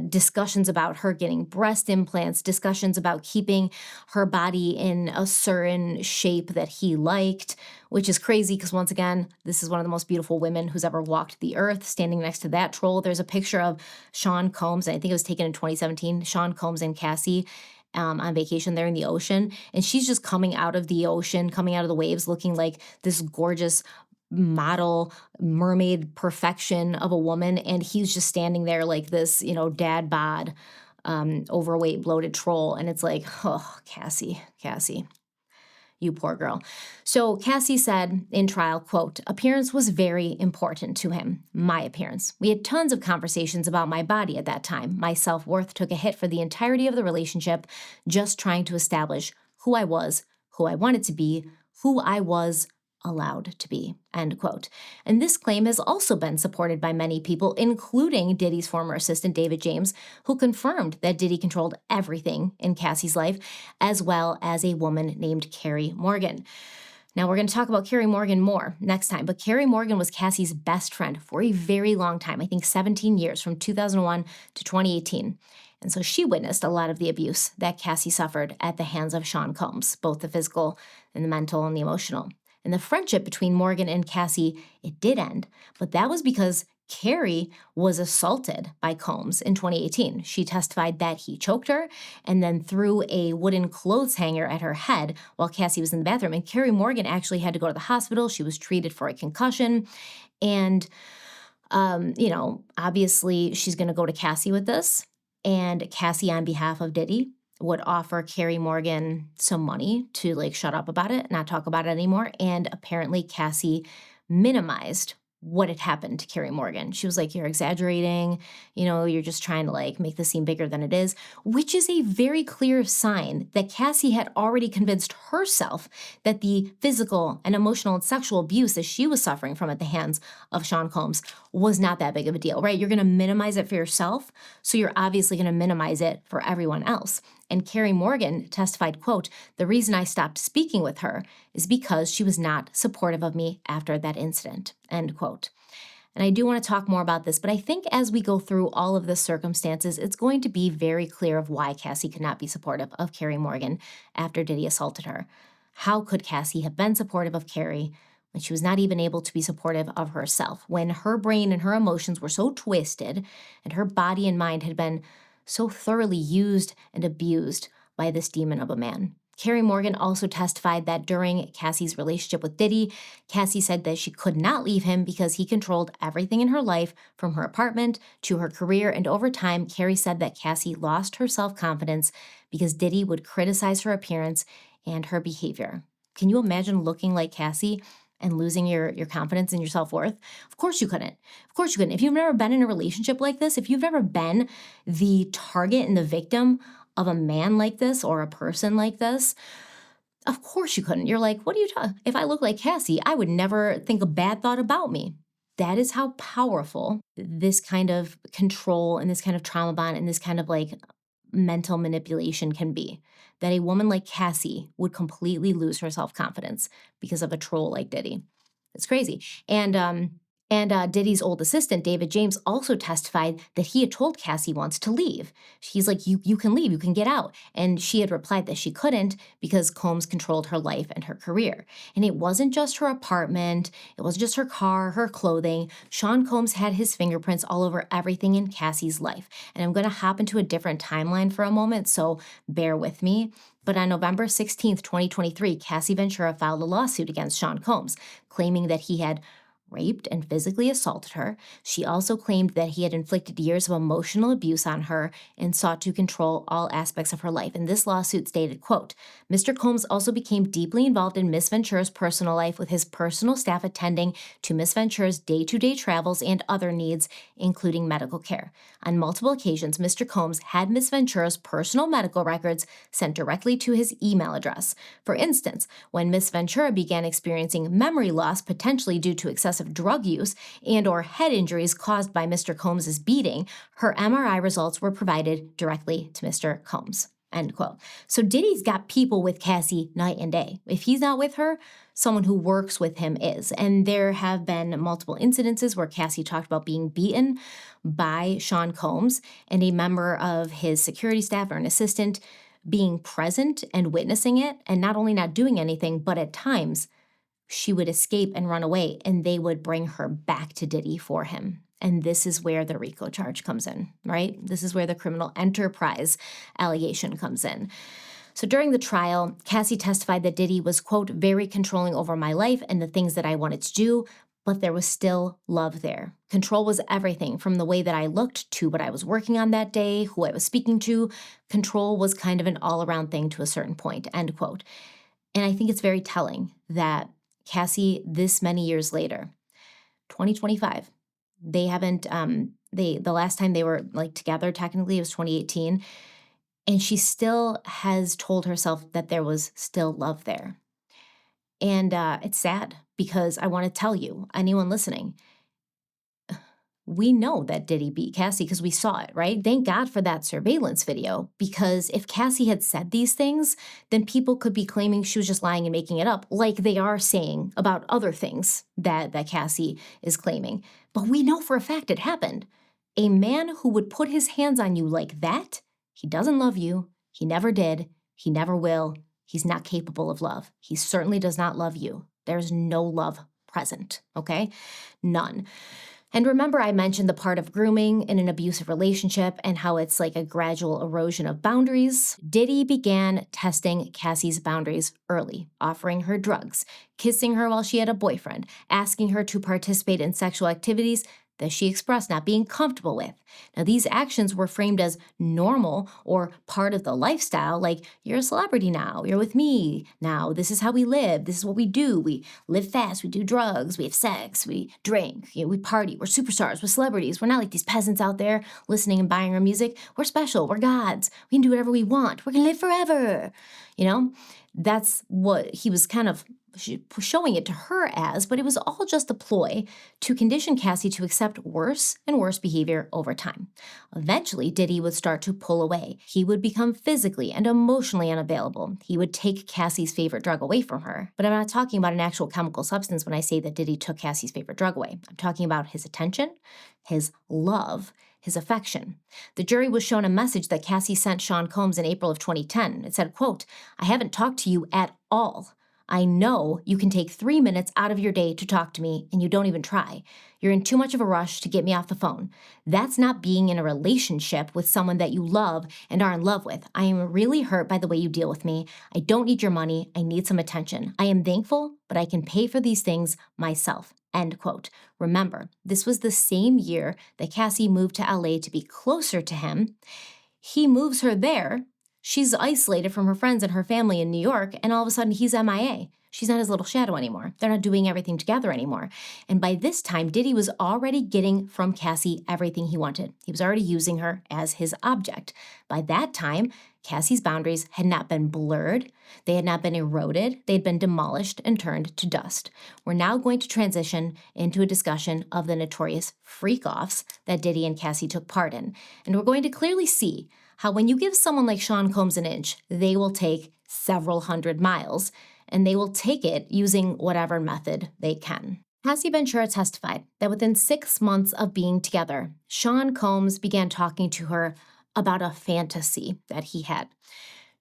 discussions about her getting breast implants, discussions about keeping her body in a certain shape that he liked, which is crazy because, once again, this is one of the most beautiful women who's ever walked the earth. Standing next to that troll, there's a picture of Sean Combs, and I think it was taken in 2017, Sean Combs and Cassie on vacation there in the ocean. And she's just coming out of the ocean, coming out of the waves, looking like this gorgeous model mermaid perfection of a woman. And he's just standing there like this, dad bod, overweight, bloated troll. And it's like, oh, Cassie. You poor girl. So Cassie said in trial, quote, appearance was very important to him, my appearance. We had tons of conversations about my body at that time. My self-worth took a hit for the entirety of the relationship, just trying to establish who I was, who I wanted to be, who I was allowed to be, end quote. And this claim has also been supported by many people, including Diddy's former assistant, David James, who confirmed that Diddy controlled everything in Cassie's life, as well as a woman named Carrie Morgan. Now, we're going to talk about Carrie Morgan more next time, but Carrie Morgan was Cassie's best friend for a very long time, I think 17 years, from 2001 to 2018. And so she witnessed a lot of the abuse that Cassie suffered at the hands of Sean Combs, both the physical and the mental and the emotional. And the friendship between Morgan and Cassie, it did end, but that was because Carrie was assaulted by Combs in 2018. She testified that he choked her and then threw a wooden clothes hanger at her head while Cassie was in the bathroom. And Carrie Morgan actually had to go to the hospital. She was treated for a concussion. And, obviously she's going to go to Cassie with this. And Cassie, on behalf of Diddy, would offer Carrie Morgan some money to shut up about it, not talk about it anymore. And apparently Cassie minimized what had happened to Carrie Morgan. She was like, you're exaggerating, you're just trying to make this seem bigger than it is, which is a very clear sign that Cassie had already convinced herself that the physical and emotional and sexual abuse that she was suffering from at the hands of Sean Combs was not that big of a deal, right? You're going to minimize it for yourself, so you're obviously going to minimize it for everyone else. And Carrie Morgan testified, quote, the reason I stopped speaking with her is because she was not supportive of me after that incident, end quote. And I do want to talk more about this, but I think as we go through all of the circumstances, it's going to be very clear of why Cassie could not be supportive of Carrie Morgan after Diddy assaulted her. How could Cassie have been supportive of Carrie when she was not even able to be supportive of herself, when her brain and her emotions were so twisted and her body and mind had been so thoroughly used and abused by this demon of a man? Carrie Morgan also testified that during Cassie's relationship with Diddy, Cassie said that she could not leave him because he controlled everything in her life, from her apartment to her career, and over time, Carrie said that Cassie lost her self-confidence because Diddy would criticize her appearance and her behavior. Can you imagine looking like Cassie and losing your confidence and your self-worth? Of course you couldn't. Of course you couldn't. If you've never been in a relationship like this, if you've never been the target and the victim of a man like this or a person like this, of course you couldn't. You're like, what are you talking? If I look like Cassie, I would never think a bad thought about me. That is how powerful this kind of control and this kind of trauma bond and this kind of like mental manipulation can be. That a woman like Cassie would completely lose her self-confidence because of a troll like Diddy. It's crazy. And Diddy's old assistant, David James, also testified that he had told Cassie once to leave. He's like, you can leave, you can get out. And she had replied that she couldn't because Combs controlled her life and her career. And it wasn't just her apartment, it wasn't just her car, her clothing. Sean Combs had his fingerprints all over everything in Cassie's life. And I'm going to hop into a different timeline for a moment, so bear with me. But on November 16th, 2023, Cassie Ventura filed a lawsuit against Sean Combs, claiming that he had raped and physically assaulted her. She also claimed that he had inflicted years of emotional abuse on her and sought to control all aspects of her life. And this lawsuit stated, quote, Mr. Combs also became deeply involved in Miss Ventura's personal life, with his personal staff attending to Miss Ventura's day-to-day travels and other needs, including medical care. On multiple occasions, Mr. Combs had Miss Ventura's personal medical records sent directly to his email address. For instance, when Miss Ventura began experiencing memory loss, potentially due to excessive drug use and or head injuries caused by Mr. Combs' beating, her MRI results were provided directly to Mr. Combs. End quote. So Diddy's got people with Cassie night and day. If he's not with her, someone who works with him is. And there have been multiple incidences where Cassie talked about being beaten by Sean Combs and a member of his security staff or an assistant being present and witnessing it, and not only not doing anything, but at times she would escape and run away, and they would bring her back to Diddy for him. And this is where the RICO charge comes in, right? This is where the criminal enterprise allegation comes in. So during the trial, Cassie testified that Diddy was, quote, very controlling over my life and the things that I wanted to do, but there was still love there. Control was everything, from the way that I looked to what I was working on that day, who I was speaking to. Control was kind of an all-around thing to a certain point, end quote. And I think it's very telling that Cassie, this many years later, 2025, they haven't, the last time they were like together, technically, it was 2018. And she still has told herself that there was still love there. And it's sad, because I want to tell you, anyone listening, we know that Diddy beat Cassie because we saw it, right? Thank God for that surveillance video, because if Cassie had said these things, then people could be claiming she was just lying and making it up, like they are saying about other things that Cassie is claiming. But we know for a fact it happened. A man who would put his hands on you like that, he doesn't love you. He never did. He never will. He's not capable of love. He certainly does not love you. There's no love present, okay? None. And remember, I mentioned the part of grooming in an abusive relationship and how it's like a gradual erosion of boundaries. Diddy began testing Cassie's boundaries early, offering her drugs, kissing her while she had a boyfriend, asking her to participate in sexual activities that she expressed not being comfortable with. Now, these actions were framed as normal or part of the lifestyle, like, you're a celebrity now, you're with me now, this is how we live, this is what we do, we live fast, we do drugs, we have sex, we drink, we party, we're superstars, we're celebrities, we're not like these peasants out there listening and buying our music, we're special, we're gods, we can do whatever we want, we're gonna live forever, That's what he was kind of showing it to her as, but it was all just a ploy to condition Cassie to accept worse and worse behavior over time. Eventually, Diddy would start to pull away. He would become physically and emotionally unavailable. He would take Cassie's favorite drug away from her. But I'm not talking about an actual chemical substance when I say that Diddy took Cassie's favorite drug away. I'm talking about his attention, his love, his affection. The jury was shown a message that Cassie sent Sean Combs in April of 2010. It said, quote, "I haven't talked to you at all. I know you can take 3 minutes out of your day to talk to me and you don't even try. You're in too much of a rush to get me off the phone. That's not being in a relationship with someone that you love and are in love with. I am really hurt by the way you deal with me. I don't need your money. I need some attention. I am thankful, but I can pay for these things myself." End quote. Remember, this was the same year that Cassie moved to LA to be closer to him. He moves her there. She's isolated from her friends and her family in New York, and all of a sudden he's MIA. She's not his little shadow anymore. They're not doing everything together anymore. And by this time, Diddy was already getting from Cassie everything he wanted. He was already using her as his object. By that time, Cassie's boundaries had not been blurred. They had not been eroded. They'd been demolished and turned to dust. We're now going to transition into a discussion of the notorious freak-offs that Diddy and Cassie took part in. And we're going to clearly see how when you give someone like Sean Combs an inch, they will take several hundred miles, and they will take it using whatever method they can. Cassie Ventura testified that within 6 months of being together, Sean Combs began talking to her about a fantasy that he had.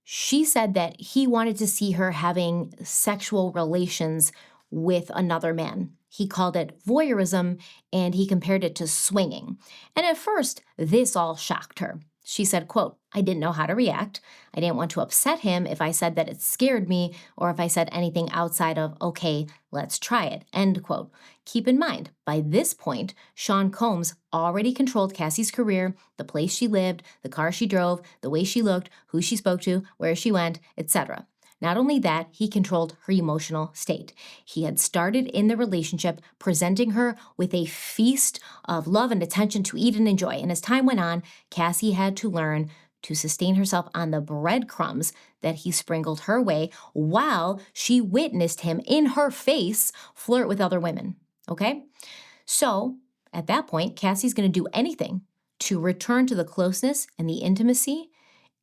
She said that he wanted to see her having sexual relations with another man. He called it voyeurism, and he compared it to swinging. And at first, this all shocked her. She said, quote, "I didn't know how to react. I didn't want to upset him if I said that it scared me or if I said anything outside of, okay, let's try it," end quote. Keep in mind, by this point, Sean Combs already controlled Cassie's career, the place she lived, the car she drove, the way she looked, who she spoke to, where she went, etc. Not only that, he controlled her emotional state. He had started in the relationship presenting her with a feast of love and attention to eat and enjoy. And as time went on, Cassie had to learn to sustain herself on the breadcrumbs that he sprinkled her way while she witnessed him in her face flirt with other women. Okay? So at that point, Cassie's going to do anything to return to the closeness and the intimacy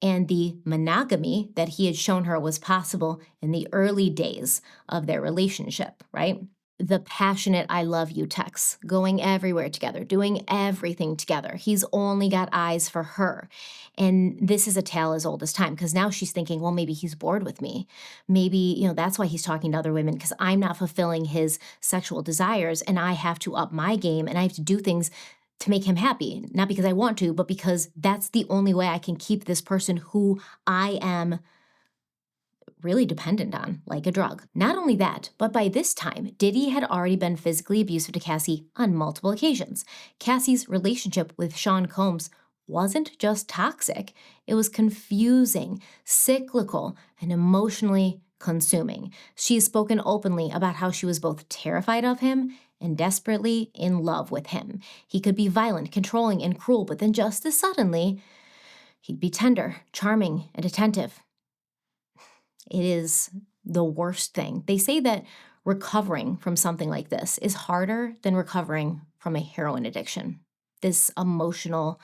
and the monogamy that he had shown her was possible in the early days of their relationship, right? The passionate "I love you" texts, going everywhere together, doing everything together. He's only got eyes for her. And this is a tale as old as time, because now she's thinking, well, maybe he's bored with me. Maybe, that's why he's talking to other women, because I'm not fulfilling his sexual desires and I have to up my game and I have to do things to make him happy, not because I want to, but because that's the only way I can keep this person who I am really dependent on, like a drug. Not only that, but by this time, Diddy had already been physically abusive to Cassie on multiple occasions. Cassie's relationship with Sean Combs wasn't just toxic, it was confusing, cyclical, and emotionally consuming. She has spoken openly about how she was both terrified of him and desperately in love with him. He could be violent, controlling, and cruel, but then just as suddenly, he'd be tender, charming, and attentive. It is the worst thing. They say that recovering from something like this is harder than recovering from a heroin addiction. This emotional,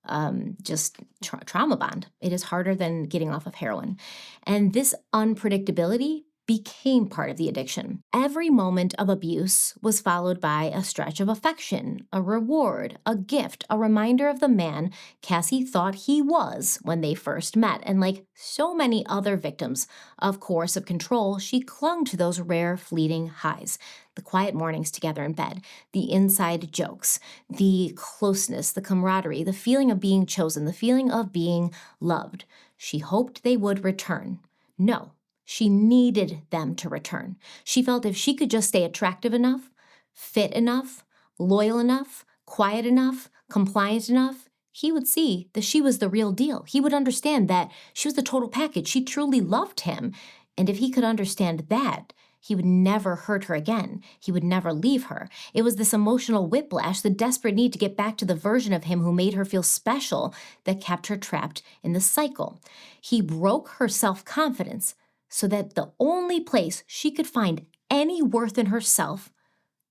trauma bond. It is harder than getting off of heroin. And this unpredictability became part of the addiction. Every moment of abuse was followed by a stretch of affection, a reward, a gift, a reminder of the man Cassie thought he was when they first met. And like so many other victims of coercive control, she clung to those rare, fleeting highs. The quiet mornings together in bed, the inside jokes, the closeness, the camaraderie, the feeling of being chosen, the feeling of being loved. She hoped they would return. No. She needed them to return. She felt if she could just stay attractive enough, fit enough, loyal enough, quiet enough, compliant enough, he would see that she was the real deal. He would understand that she was the total package. She truly loved him. And if he could understand that, he would never hurt her again. He would never leave her. It was this emotional whiplash, the desperate need to get back to the version of him who made her feel special that kept her trapped in the cycle. He broke her self-confidence so that the only place she could find any worth in herself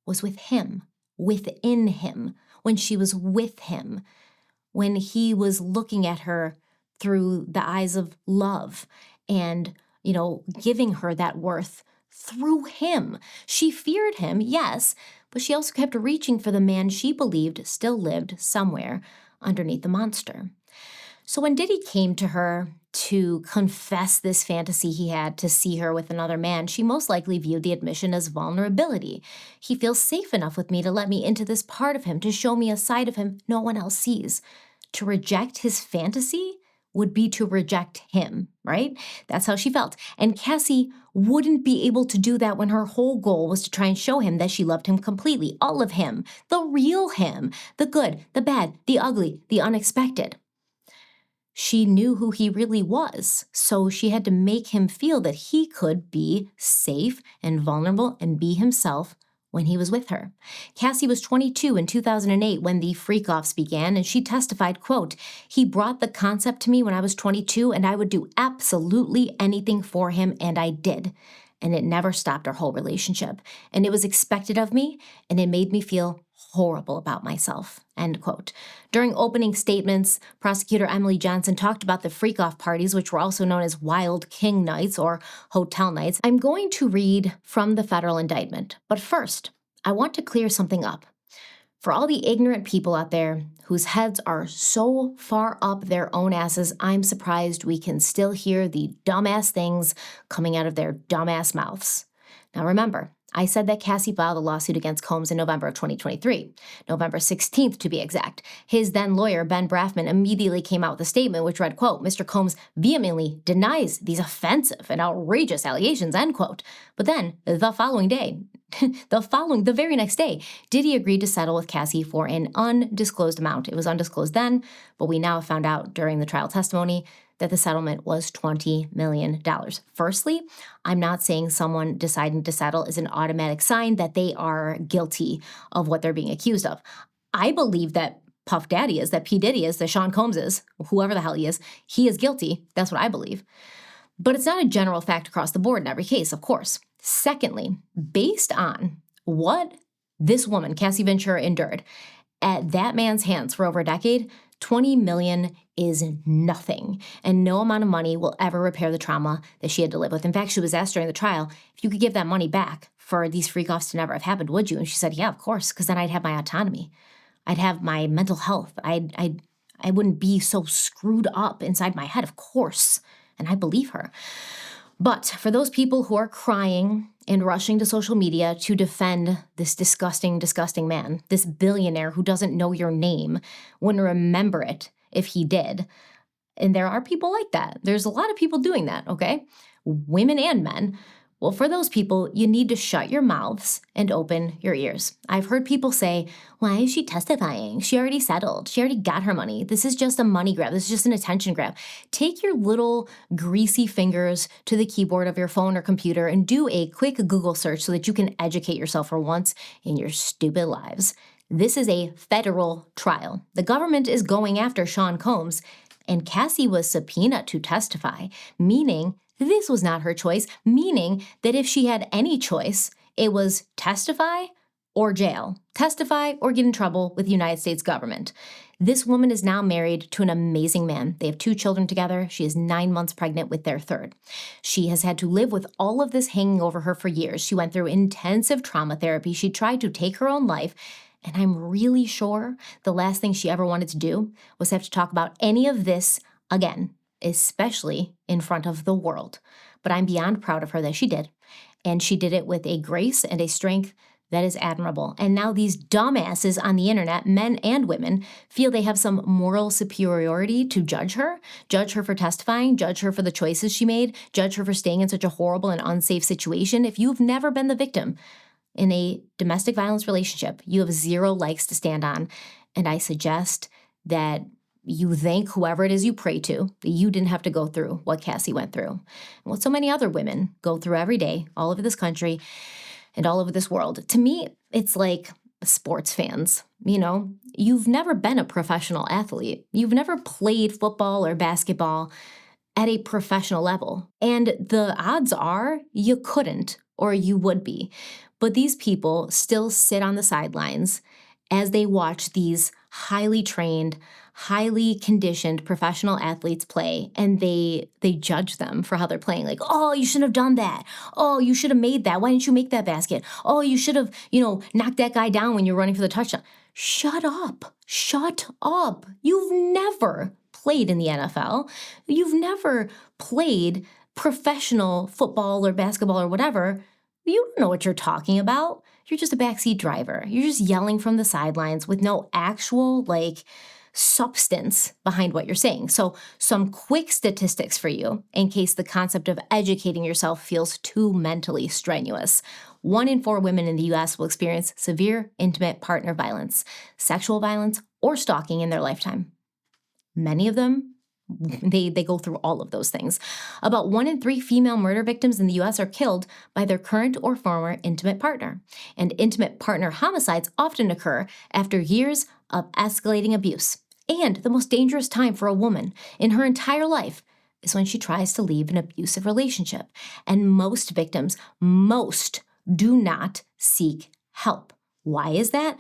was with him, within him, when she was with him, when he was looking at her through the eyes of love and, giving her that worth through him. She feared him, yes, but she also kept reaching for the man she believed still lived somewhere underneath the monster. So when Diddy came to her to confess this fantasy he had to see her with another man, she most likely viewed the admission as vulnerability. He feels safe enough with me to let me into this part of him, to show me a side of him no one else sees. To reject his fantasy would be to reject him, right? That's how she felt. And Cassie wouldn't be able to do that when her whole goal was to try and show him that she loved him completely, all of him, the real him, the good, the bad, the ugly, the unexpected. She knew who he really was, so she had to make him feel that he could be safe and vulnerable and be himself when he was with her. Cassie was 22 in 2008 when the freakoffs began, and she testified, quote, "He brought the concept to me when I was 22, and I would do absolutely anything for him, and I did. And it never stopped our whole relationship. And it was expected of me, and it made me feel horrible about myself," end quote. During opening statements, prosecutor Emily Johnson talked about the freak-off parties, which were also known as Wild King Nights or Hotel Nights. I'm going to read from the federal indictment, but first, I want to clear something up. For all the ignorant people out there whose heads are so far up their own asses, I'm surprised we can still hear the dumbass things coming out of their dumbass mouths. Now remember, I said that Cassie filed a lawsuit against Combs in November of 2023, November 16th to be exact. His then lawyer, Ben Braffman, immediately came out with a statement which read, quote, "Mr. Combs vehemently denies these offensive and outrageous allegations," end quote. But then, the following day, the very next day, Diddy agreed to settle with Cassie for an undisclosed amount. It was undisclosed then, but we now have found out during the trial testimony that the settlement was $20 million. Firstly, I'm not saying someone deciding to settle is an automatic sign that they are guilty of what they're being accused of. I believe that Puff Daddy is, that P. Diddy is, that Sean Combs is, whoever the hell he is guilty. That's what I believe. But it's not a general fact across the board in every case, of course. Secondly, based on what this woman, Cassie Ventura, endured at that man's hands for over a decade, $20 million is nothing, and no amount of money will ever repair the trauma that she had to live with. In fact, she was asked during the trial, if you could give that money back for these freak-offs to never have happened, would you? And she said, yeah, of course, because then I'd have my autonomy. I'd have my mental health. I wouldn't be so screwed up inside my head, of course, and I believe her. But for those people who are crying and rushing to social media to defend this disgusting, disgusting man, this billionaire who doesn't know your name, wouldn't remember it if he did. And there are people like that. There's a lot of people doing that, okay? Women and men. Well, for those people, you need to shut your mouths and open your ears. I've heard people say, why is she testifying? She already settled. She already got her money. This is just a money grab. This is just an attention grab. Take your little greasy fingers to the keyboard of your phone or computer and do a quick Google search so that you can educate yourself for once in your stupid lives. This is a federal trial. The government is going after Sean Combs, and Cassie was subpoenaed to testify, meaning this was not her choice, meaning that if she had any choice, it was testify or jail, testify or get in trouble with the United States government. This woman is now married to an amazing man. They have 2 children together. She is 9 months pregnant with their 3rd. She has had to live with all of this hanging over her for years. She went through intensive trauma therapy. She tried to take her own life. And I'm really sure the last thing she ever wanted to do was have to talk about any of this again, especially in front of the world. But I'm beyond proud of her that she did. And she did it with a grace and a strength that is admirable. And now these dumbasses on the internet, men and women, feel they have some moral superiority to judge her for testifying, judge her for the choices she made, judge her for staying in such a horrible and unsafe situation. If you've never been the victim in a domestic violence relationship, you have 0 legs to stand on. And I suggest that you thank whoever it is you pray to that you didn't have to go through what Cassie went through and what so many other women go through every day all over this country and all over this world. To me, it's like sports fans. You know, you've never been a professional athlete. You've never played football or basketball. at a professional level. And the odds are you couldn't, or you would be. But these people still sit on the sidelines as they watch these highly trained, highly conditioned professional athletes play, and they judge them for how they're playing. Like, oh, you shouldn't have done that. Oh, you should have made that. Why didn't you make that basket? Oh, you should have, knocked that guy down when you're running for the touchdown. Shut up. Shut up. You've never played in the NFL. You've never played professional football or basketball or whatever. You don't know what you're talking about. You're just a backseat driver. You're just yelling from the sidelines with no actual, substance behind what you're saying. So some quick statistics for you in case the concept of educating yourself feels too mentally strenuous. 1 in 4 women in the U.S. will experience severe intimate partner violence, sexual violence, or stalking in their lifetime. Many of them, they go through all of those things. About 1 in 3 female murder victims in the U.S. are killed by their current or former intimate partner. And intimate partner homicides often occur after years of escalating abuse. And the most dangerous time for a woman in her entire life is when she tries to leave an abusive relationship. And most victims, do not seek help. Why is that?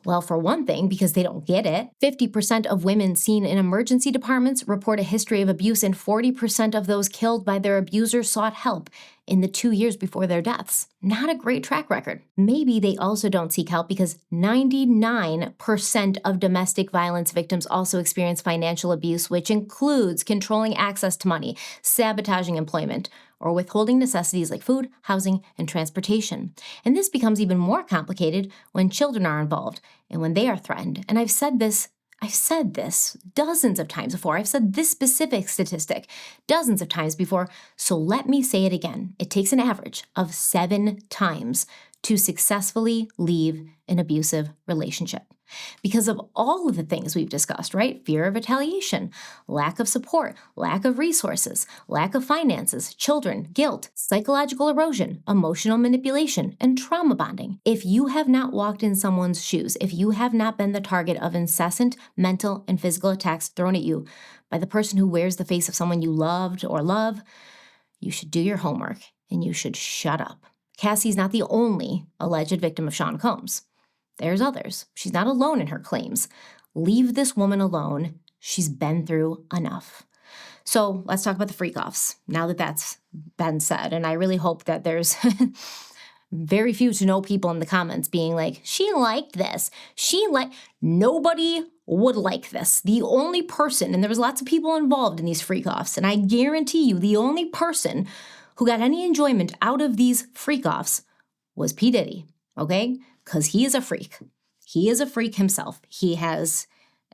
Well, for one thing, because they don't get it. 50% of women seen in emergency departments report a history of abuse, and 40% of those killed by their abuser sought help in the 2 years before their deaths. Not a great track record. Maybe they also don't seek help because 99% of domestic violence victims also experience financial abuse, which includes controlling access to money, sabotaging employment, or withholding necessities like food, housing, and transportation. And this becomes even more complicated when children are involved and when they are threatened. And I've said this dozens of times before. I've said this specific statistic dozens of times before, so let me say it again. It takes an average of 7 times to successfully leave an abusive relationship. Because of all of the things we've discussed, right? Fear of retaliation, lack of support, lack of resources, lack of finances, children, guilt, psychological erosion, emotional manipulation, and trauma bonding. If you have not walked in someone's shoes, if you have not been the target of incessant mental and physical attacks thrown at you by the person who wears the face of someone you loved or love, you should do your homework and you should shut up. Cassie's not the only alleged victim of Sean Combs. There's others. She's not alone in her claims. Leave this woman alone. She's been through enough. So let's talk about the freakoffs now that that's been said. And I really hope that there's very few to no people in the comments being like, she liked this. Nobody would like this. The only person, and there was lots of people involved in these freakoffs, and I guarantee you the only person who got any enjoyment out of these freakoffs was P. Diddy, okay? Because he is a freak. He is a freak himself. He has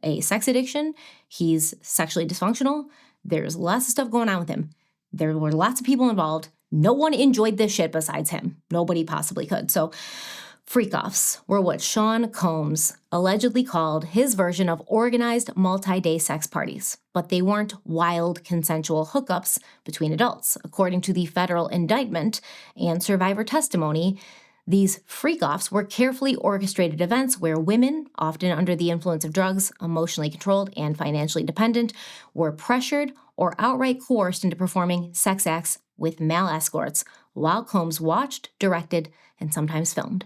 a sex addiction. He's sexually dysfunctional. There's lots of stuff going on with him. There were lots of people involved. No one enjoyed this shit besides him. Nobody possibly could. So freak-offs were what Sean Combs allegedly called his version of organized multi-day sex parties. But they weren't wild consensual hookups between adults. According to the federal indictment and survivor testimony, these freak-offs were carefully orchestrated events where women, often under the influence of drugs, emotionally controlled, and financially dependent, were pressured or outright coerced into performing sex acts with male escorts, while Combs watched, directed, and sometimes filmed.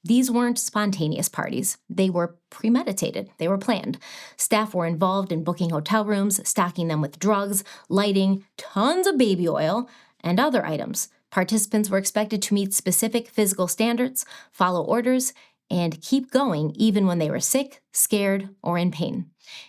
These weren't spontaneous parties. They were premeditated. They were planned. Staff were involved in booking hotel rooms, stocking them with drugs, lighting, tons of baby oil, and other items. Participants were expected to meet specific physical standards, follow orders, and keep going even when they were sick, scared, or in pain.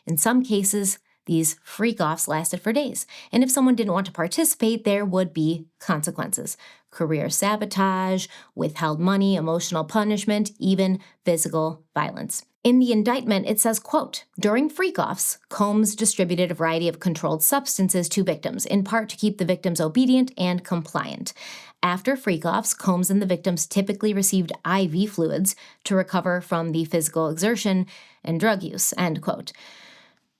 In some cases, these freak-offs lasted for days, and if someone didn't want to participate, there would be consequences. Career sabotage, withheld money, emotional punishment, even physical violence. In the indictment, it says, quote, during freak-offs, Combs distributed a variety of controlled substances to victims, in part to keep the victims obedient and compliant. After freak-offs, Combs and the victims typically received IV fluids to recover from the physical exertion and drug use, end quote.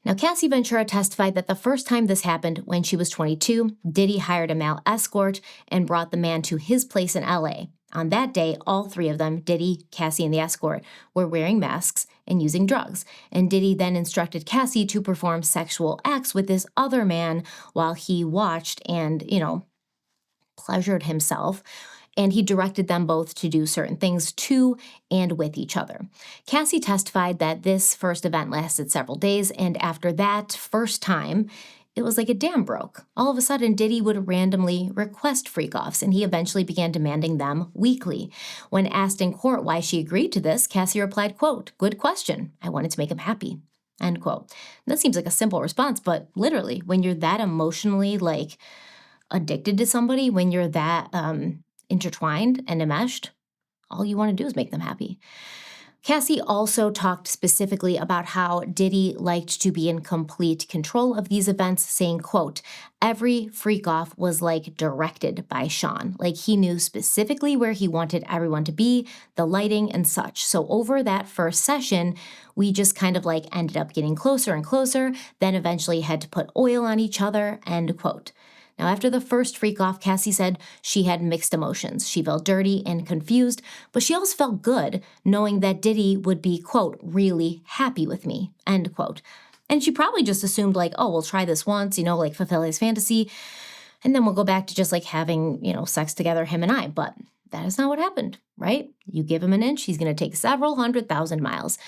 Now, Cassie Ventura testified that the first time this happened, when she was 22, Diddy hired a male escort and brought the man to his place in LA. On that day, all three of them, Diddy, Cassie, and the escort, were wearing masks and using drugs. And Diddy then instructed Cassie to perform sexual acts with this other man while he watched and, pleasured himself. And he directed them both to do certain things to and with each other. Cassie testified that this first event lasted several days, and after that first time, it was like a dam broke. All of a sudden, Diddy would randomly request freak-offs, and he eventually began demanding them weekly. When asked in court why she agreed to this, Cassie replied, quote, "Good question. I wanted to make him happy." End quote. And that seems like a simple response, but literally, when you're that emotionally, addicted to somebody, when you're that intertwined and enmeshed, all you want to do is make them happy. Cassie also talked specifically about how Diddy liked to be in complete control of these events, saying, quote, "Every freak-off was directed by Sean. He knew specifically where he wanted everyone to be, the lighting and such. So over that first session, we just kind of ended up getting closer and closer, then eventually had to put oil on each other," end quote. Now, after the first freak-off, Cassie said she had mixed emotions. She felt dirty and confused, but she also felt good knowing that Diddy would be, quote, "really happy with me," end quote. And she probably just assumed, oh, we'll try this once, fulfill his fantasy, and then we'll go back to just, having, sex together, him and I. But that is not what happened, right? You give him an inch, he's going to take several 100,000 miles.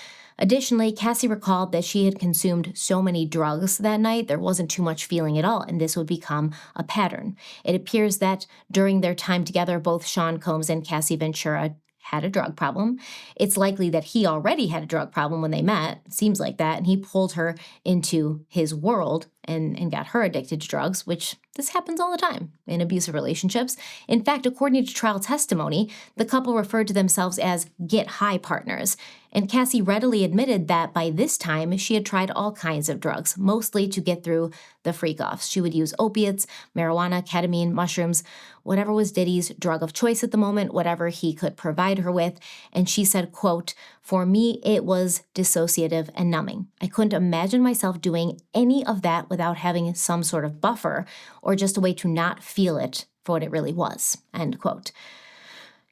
Additionally, Cassie recalled that she had consumed so many drugs that night, there wasn't too much feeling at all, and this would become a pattern. It appears that during their time together, both Sean Combs and Cassie Ventura had a drug problem. It's likely that he already had a drug problem when they met, it seems like that, and he pulled her into his world and got her addicted to drugs, which this happens all the time in abusive relationships. In fact, according to trial testimony, the couple referred to themselves as get-high partners. And Cassie readily admitted that by this time, she had tried all kinds of drugs, mostly to get through the freak-offs. She would use opiates, marijuana, ketamine, mushrooms, whatever was Diddy's drug of choice at the moment, whatever he could provide her with. And she said, quote, "For me, it was dissociative and numbing. I couldn't imagine myself doing any of that without having some sort of buffer or just a way to not feel it for what it really was," end quote.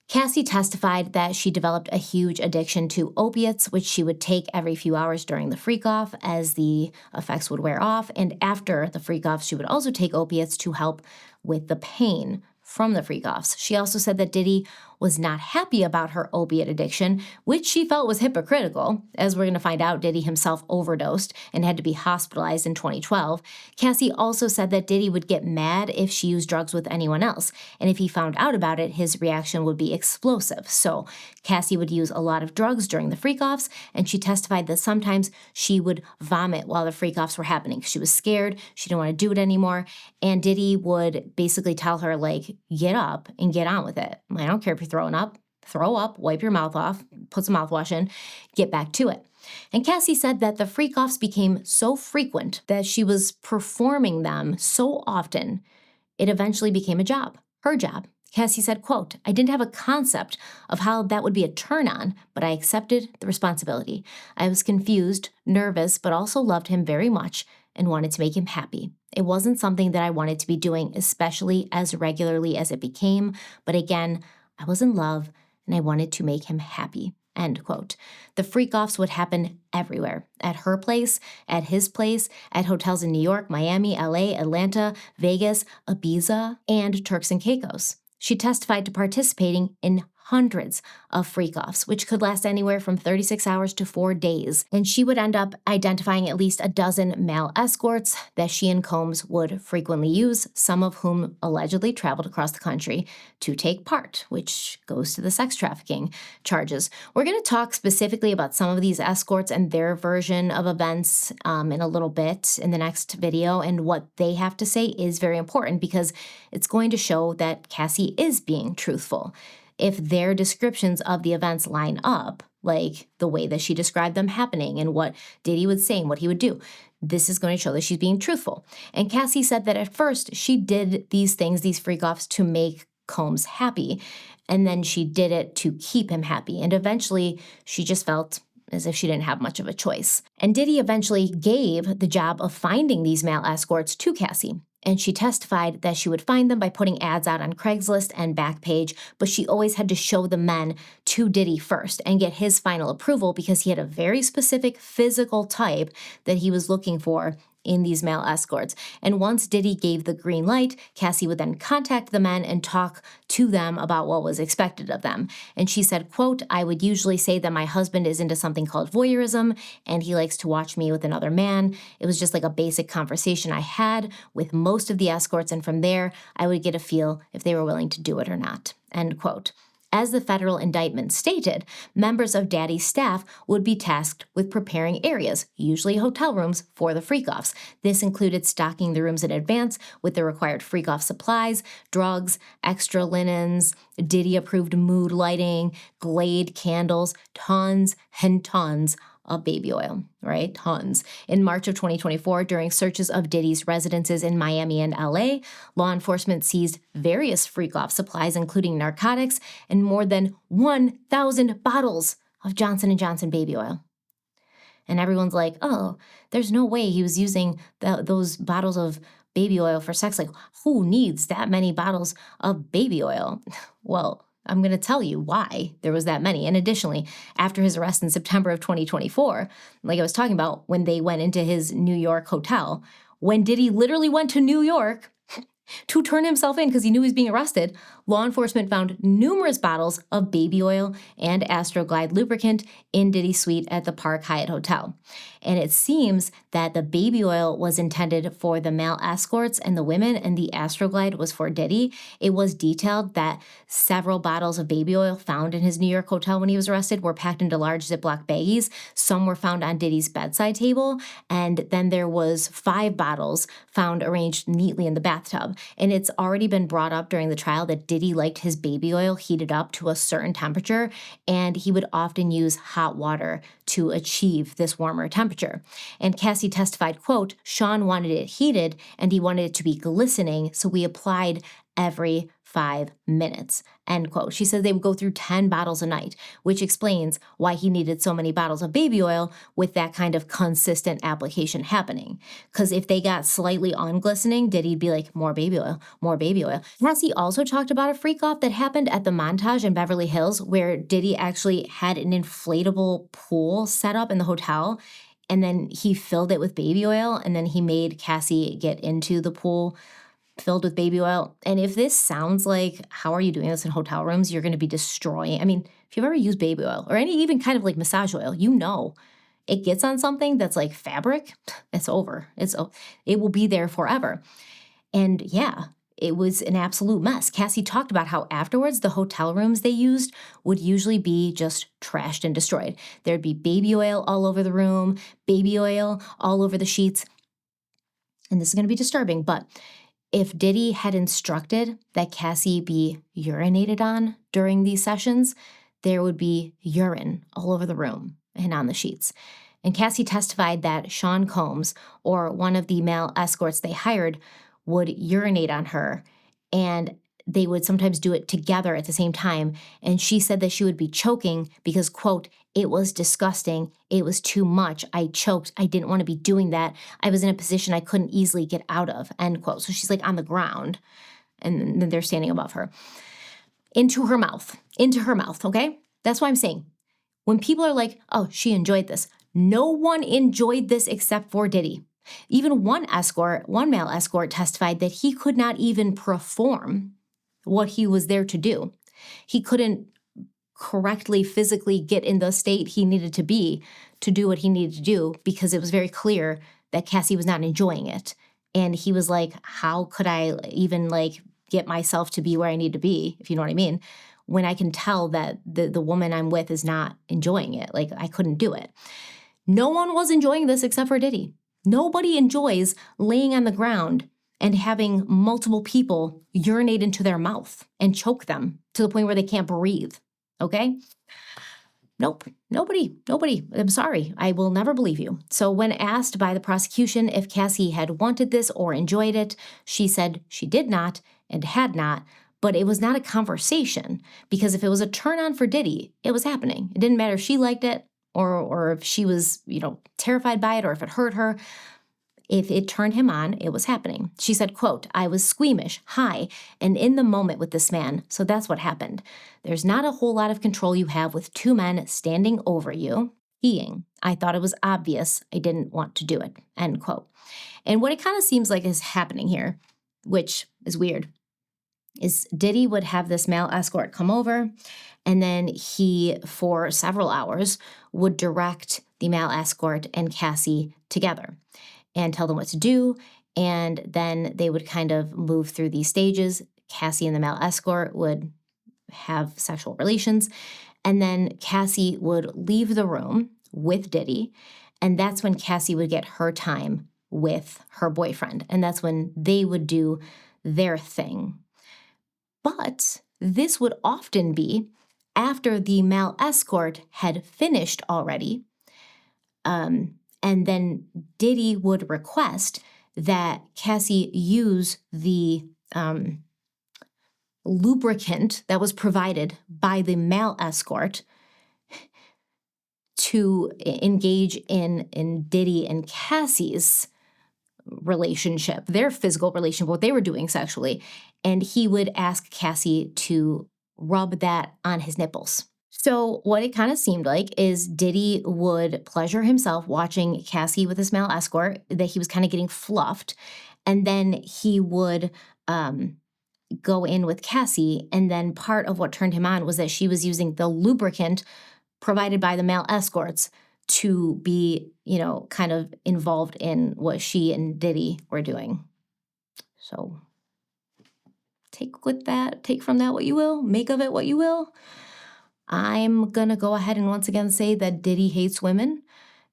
Cassie testified that she developed a huge addiction to opiates, which she would take every few hours during the freak-off as the effects would wear off. And after the freak-off, she would also take opiates to help with the pain from the freak-offs. She also said that Diddy was not happy about her opiate addiction, which she felt was hypocritical. As we're going to find out, Diddy himself overdosed and had to be hospitalized in 2012. Cassie also said that Diddy would get mad if she used drugs with anyone else, and if he found out about it, his reaction would be explosive. So Cassie would use a lot of drugs during the freak-offs, and she testified that sometimes she would vomit while the freak-offs were happening. She was scared, she didn't want to do it anymore, and Diddy would basically tell her, get up and get on with it. I don't care if you're throwing up, throw up, wipe your mouth off, put some mouthwash in, get back to it. And Cassie said that the freak-offs became so frequent that she was performing them so often, it eventually became a job, her job. Cassie said, quote, "I didn't have a concept of how that would be a turn on, but I accepted the responsibility. I was confused, nervous, but also loved him very much and wanted to make him happy. It wasn't something that I wanted to be doing, especially as regularly as it became, but again, I was in love and I wanted to make him happy," end quote. The freak-offs would happen everywhere, at her place, at his place, at hotels in New York, Miami, LA, Atlanta, Vegas, Ibiza, and Turks and Caicos. She testified to participating in hundreds of freak-offs, which could last anywhere from 36 hours to 4 days. And she would end up identifying at least a dozen male escorts that she and Combs would frequently use, some of whom allegedly traveled across the country to take part, which goes to the sex trafficking charges. We're going to talk specifically about some of these escorts and their version of events in a little bit in the next video, and what they have to say is very important because it's going to show that Cassie is being truthful. If their descriptions of the events line up, like the way that she described them happening and what Diddy would say and what he would do, this is going to show that she's being truthful. And Cassie said that at first she did these things, these freak-offs, to make Combs happy, and then she did it to keep him happy. And eventually she just felt as if she didn't have much of a choice. And Diddy eventually gave the job of finding these male escorts to Cassie. And she testified that she would find them by putting ads out on Craigslist and Backpage, but she always had to show the men to Diddy first and get his final approval because he had a very specific physical type that he was looking for in these male escorts. And once Diddy gave the green light, Cassie would then contact the men and talk to them about what was expected of them. And she said, quote, "I would usually say that my husband is into something called voyeurism and he likes to watch me with another man. It was just like a basic conversation I had with most of the escorts, and from there, I would get a feel if they were willing to do it or not," end quote. As the federal indictment stated, members of Daddy's staff would be tasked with preparing areas, usually hotel rooms, for the freakoffs. This included stocking the rooms in advance with the required freakoff supplies, drugs, extra linens, Diddy-approved mood lighting, Glade candles, tons and tons of baby oil, right? Tons. In March of 2024, during searches of Diddy's residences in Miami and LA, law enforcement seized various freak-off supplies, including narcotics and more than 1,000 bottles of Johnson & Johnson baby oil. And everyone's like, oh, there's no way he was using those bottles of baby oil for sex. Like, who needs that many bottles of baby oil? Well, I'm going to tell you why there was that many. And additionally, after his arrest in September of 2024, like I was talking about, when they went into his New York hotel, when Diddy literally went to New York to turn himself in because he knew he was being arrested, law enforcement found numerous bottles of baby oil and Astroglide lubricant in Diddy's suite at the Park Hyatt Hotel. And it seems that the baby oil was intended for the male escorts and the women, and the Astroglide was for Diddy. It was detailed that several bottles of baby oil found in his New York hotel when he was arrested were packed into large Ziploc baggies. Some were found on Diddy's bedside table, and then there was 5 bottles found arranged neatly in the bathtub. And it's already been brought up during the trial that Diddy liked his baby oil heated up to a certain temperature, and he would often use hot water to achieve this warmer temperature. And Cassie testified, quote, "Sean wanted it heated and he wanted it to be glistening, so we applied every 5 minutes," end quote. She says they would go through 10 bottles a night, which explains why he needed so many bottles of baby oil with that kind of consistent application happening. Because if they got slightly unglistening, Diddy'd be like, more baby oil, more baby oil. Cassie also talked about a freak off that happened at the Montage in Beverly Hills, where Diddy actually had an inflatable pool set up in the hotel, and then he filled it with baby oil, and then he made Cassie get into the pool filled with baby oil. And if this sounds like, how are you doing this in hotel rooms? You're going to be destroying. I mean, if you've ever used baby oil or any even kind of like massage oil, you know, it gets on something that's like fabric, it's over. It will be there forever. And yeah, it was an absolute mess. Cassie talked about how afterwards the hotel rooms they used would usually be just trashed and destroyed. There'd be baby oil all over the room, baby oil all over the sheets. And this is going to be disturbing, but if Diddy had instructed that Cassie be urinated on during these sessions, there would be urine all over the room and on the sheets. And Cassie testified that Sean Combs, or one of the male escorts they hired, would urinate on her, and they would sometimes do it together at the same time. And she said that she would be choking because, quote, "It was disgusting. It was too much. I choked. I didn't want to be doing that. I was in a position I couldn't easily get out of," end quote. So she's like on the ground, and then they're standing above her. Into her mouth, okay? That's why I'm saying, when people are like, oh, she enjoyed this, no one enjoyed this except for Diddy. Even one male escort testified that he could not even perform what he was there to do. He couldn't correctly physically get in the state he needed to be to do what he needed to do because it was very clear that Cassie was not enjoying it. And he was like, how could I even like get myself to be where I need to be, if you know what I mean, when I can tell that the woman I'm with is not enjoying it? Like, I couldn't do it. No one was enjoying this except for Diddy. Nobody enjoys laying on the ground and having multiple people urinate into their mouth and choke them to the point where they can't breathe, okay? Nope, nobody. I'm sorry, I will never believe you. So when asked by the prosecution if Cassie had wanted this or enjoyed it, she said she did not and had not, but it was not a conversation, because if it was a turn on for Diddy, it was happening. It didn't matter if she liked it or if she was, terrified by it or if it hurt her. If it turned him on, it was happening. She said, quote, "I was squeamish, high, and in the moment with this man, so that's what happened. There's not a whole lot of control you have with two men standing over you. Peeing. I thought it was obvious I didn't want to do it," end quote. And what it kind of seems like is happening here, which is weird, is Diddy would have this male escort come over, and then he, for several hours, would direct the male escort and Cassie together and tell them what to do, and then they would kind of move through these stages. Cassie and the male escort would have sexual relations, and then Cassie would leave the room with Diddy, and that's when Cassie would get her time with her boyfriend, and that's when they would do their thing. But this would often be after the male escort had finished already, and then Diddy would request that Cassie use the lubricant that was provided by the male escort to engage in Diddy and Cassie's relationship, their physical relationship, what they were doing sexually. And he would ask Cassie to rub that on his nipples. So what it kind of seemed like is Diddy would pleasure himself watching Cassie with his male escort, that he was kind of getting fluffed. And then he would go in with Cassie. And then part of what turned him on was that she was using the lubricant provided by the male escorts to be, kind of involved in what she and Diddy were doing. So take from that what you will, make of it what you will. I'm going to go ahead and once again say that Diddy hates women.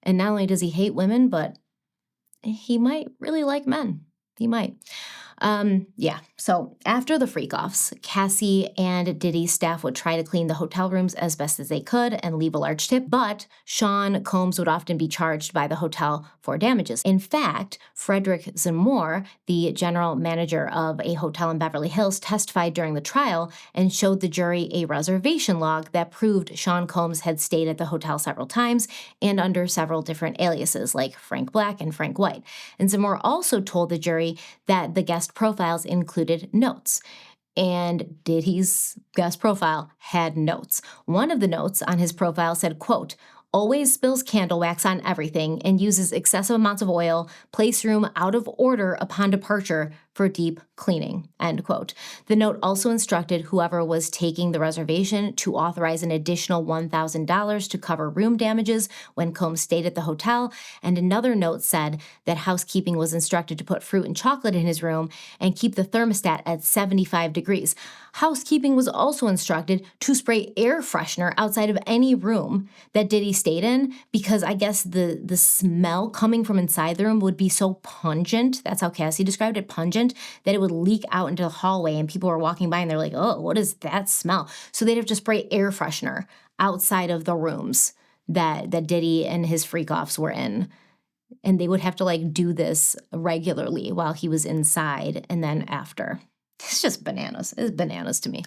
And not only does he hate women, but he might really like men. He might. So after the freak-offs, Cassie and Diddy's staff would try to clean the hotel rooms as best as they could and leave a large tip, but Sean Combs would often be charged by the hotel for damages. In fact, Frederick Zamore, the general manager of a hotel in Beverly Hills, testified during the trial and showed the jury a reservation log that proved Sean Combs had stayed at the hotel several times and under several different aliases like Frank Black and Frank White. And Zamore also told the jury that the guest profiles included notes. And Diddy's guest profile had notes. One of the notes on his profile said, quote, "Always spills candle wax on everything and uses excessive amounts of oil, place room out of order upon departure for deep cleaning," end quote. The note also instructed whoever was taking the reservation to authorize an additional $1,000 to cover room damages when Combs stayed at the hotel, and another note said that housekeeping was instructed to put fruit and chocolate in his room and keep the thermostat at 75 degrees. Housekeeping was also instructed to spray air freshener outside of any room that Diddy stayed in, because I guess the smell coming from inside the room would be so pungent, that's how Cassie described it, pungent, that it would leak out into the hallway and people were walking by and they're like, "Oh, what is that smell?" So they'd have to spray air freshener outside of the rooms that Diddy and his freak-offs were in. And they would have to do this regularly while he was inside and then after. It's just bananas. It's bananas to me.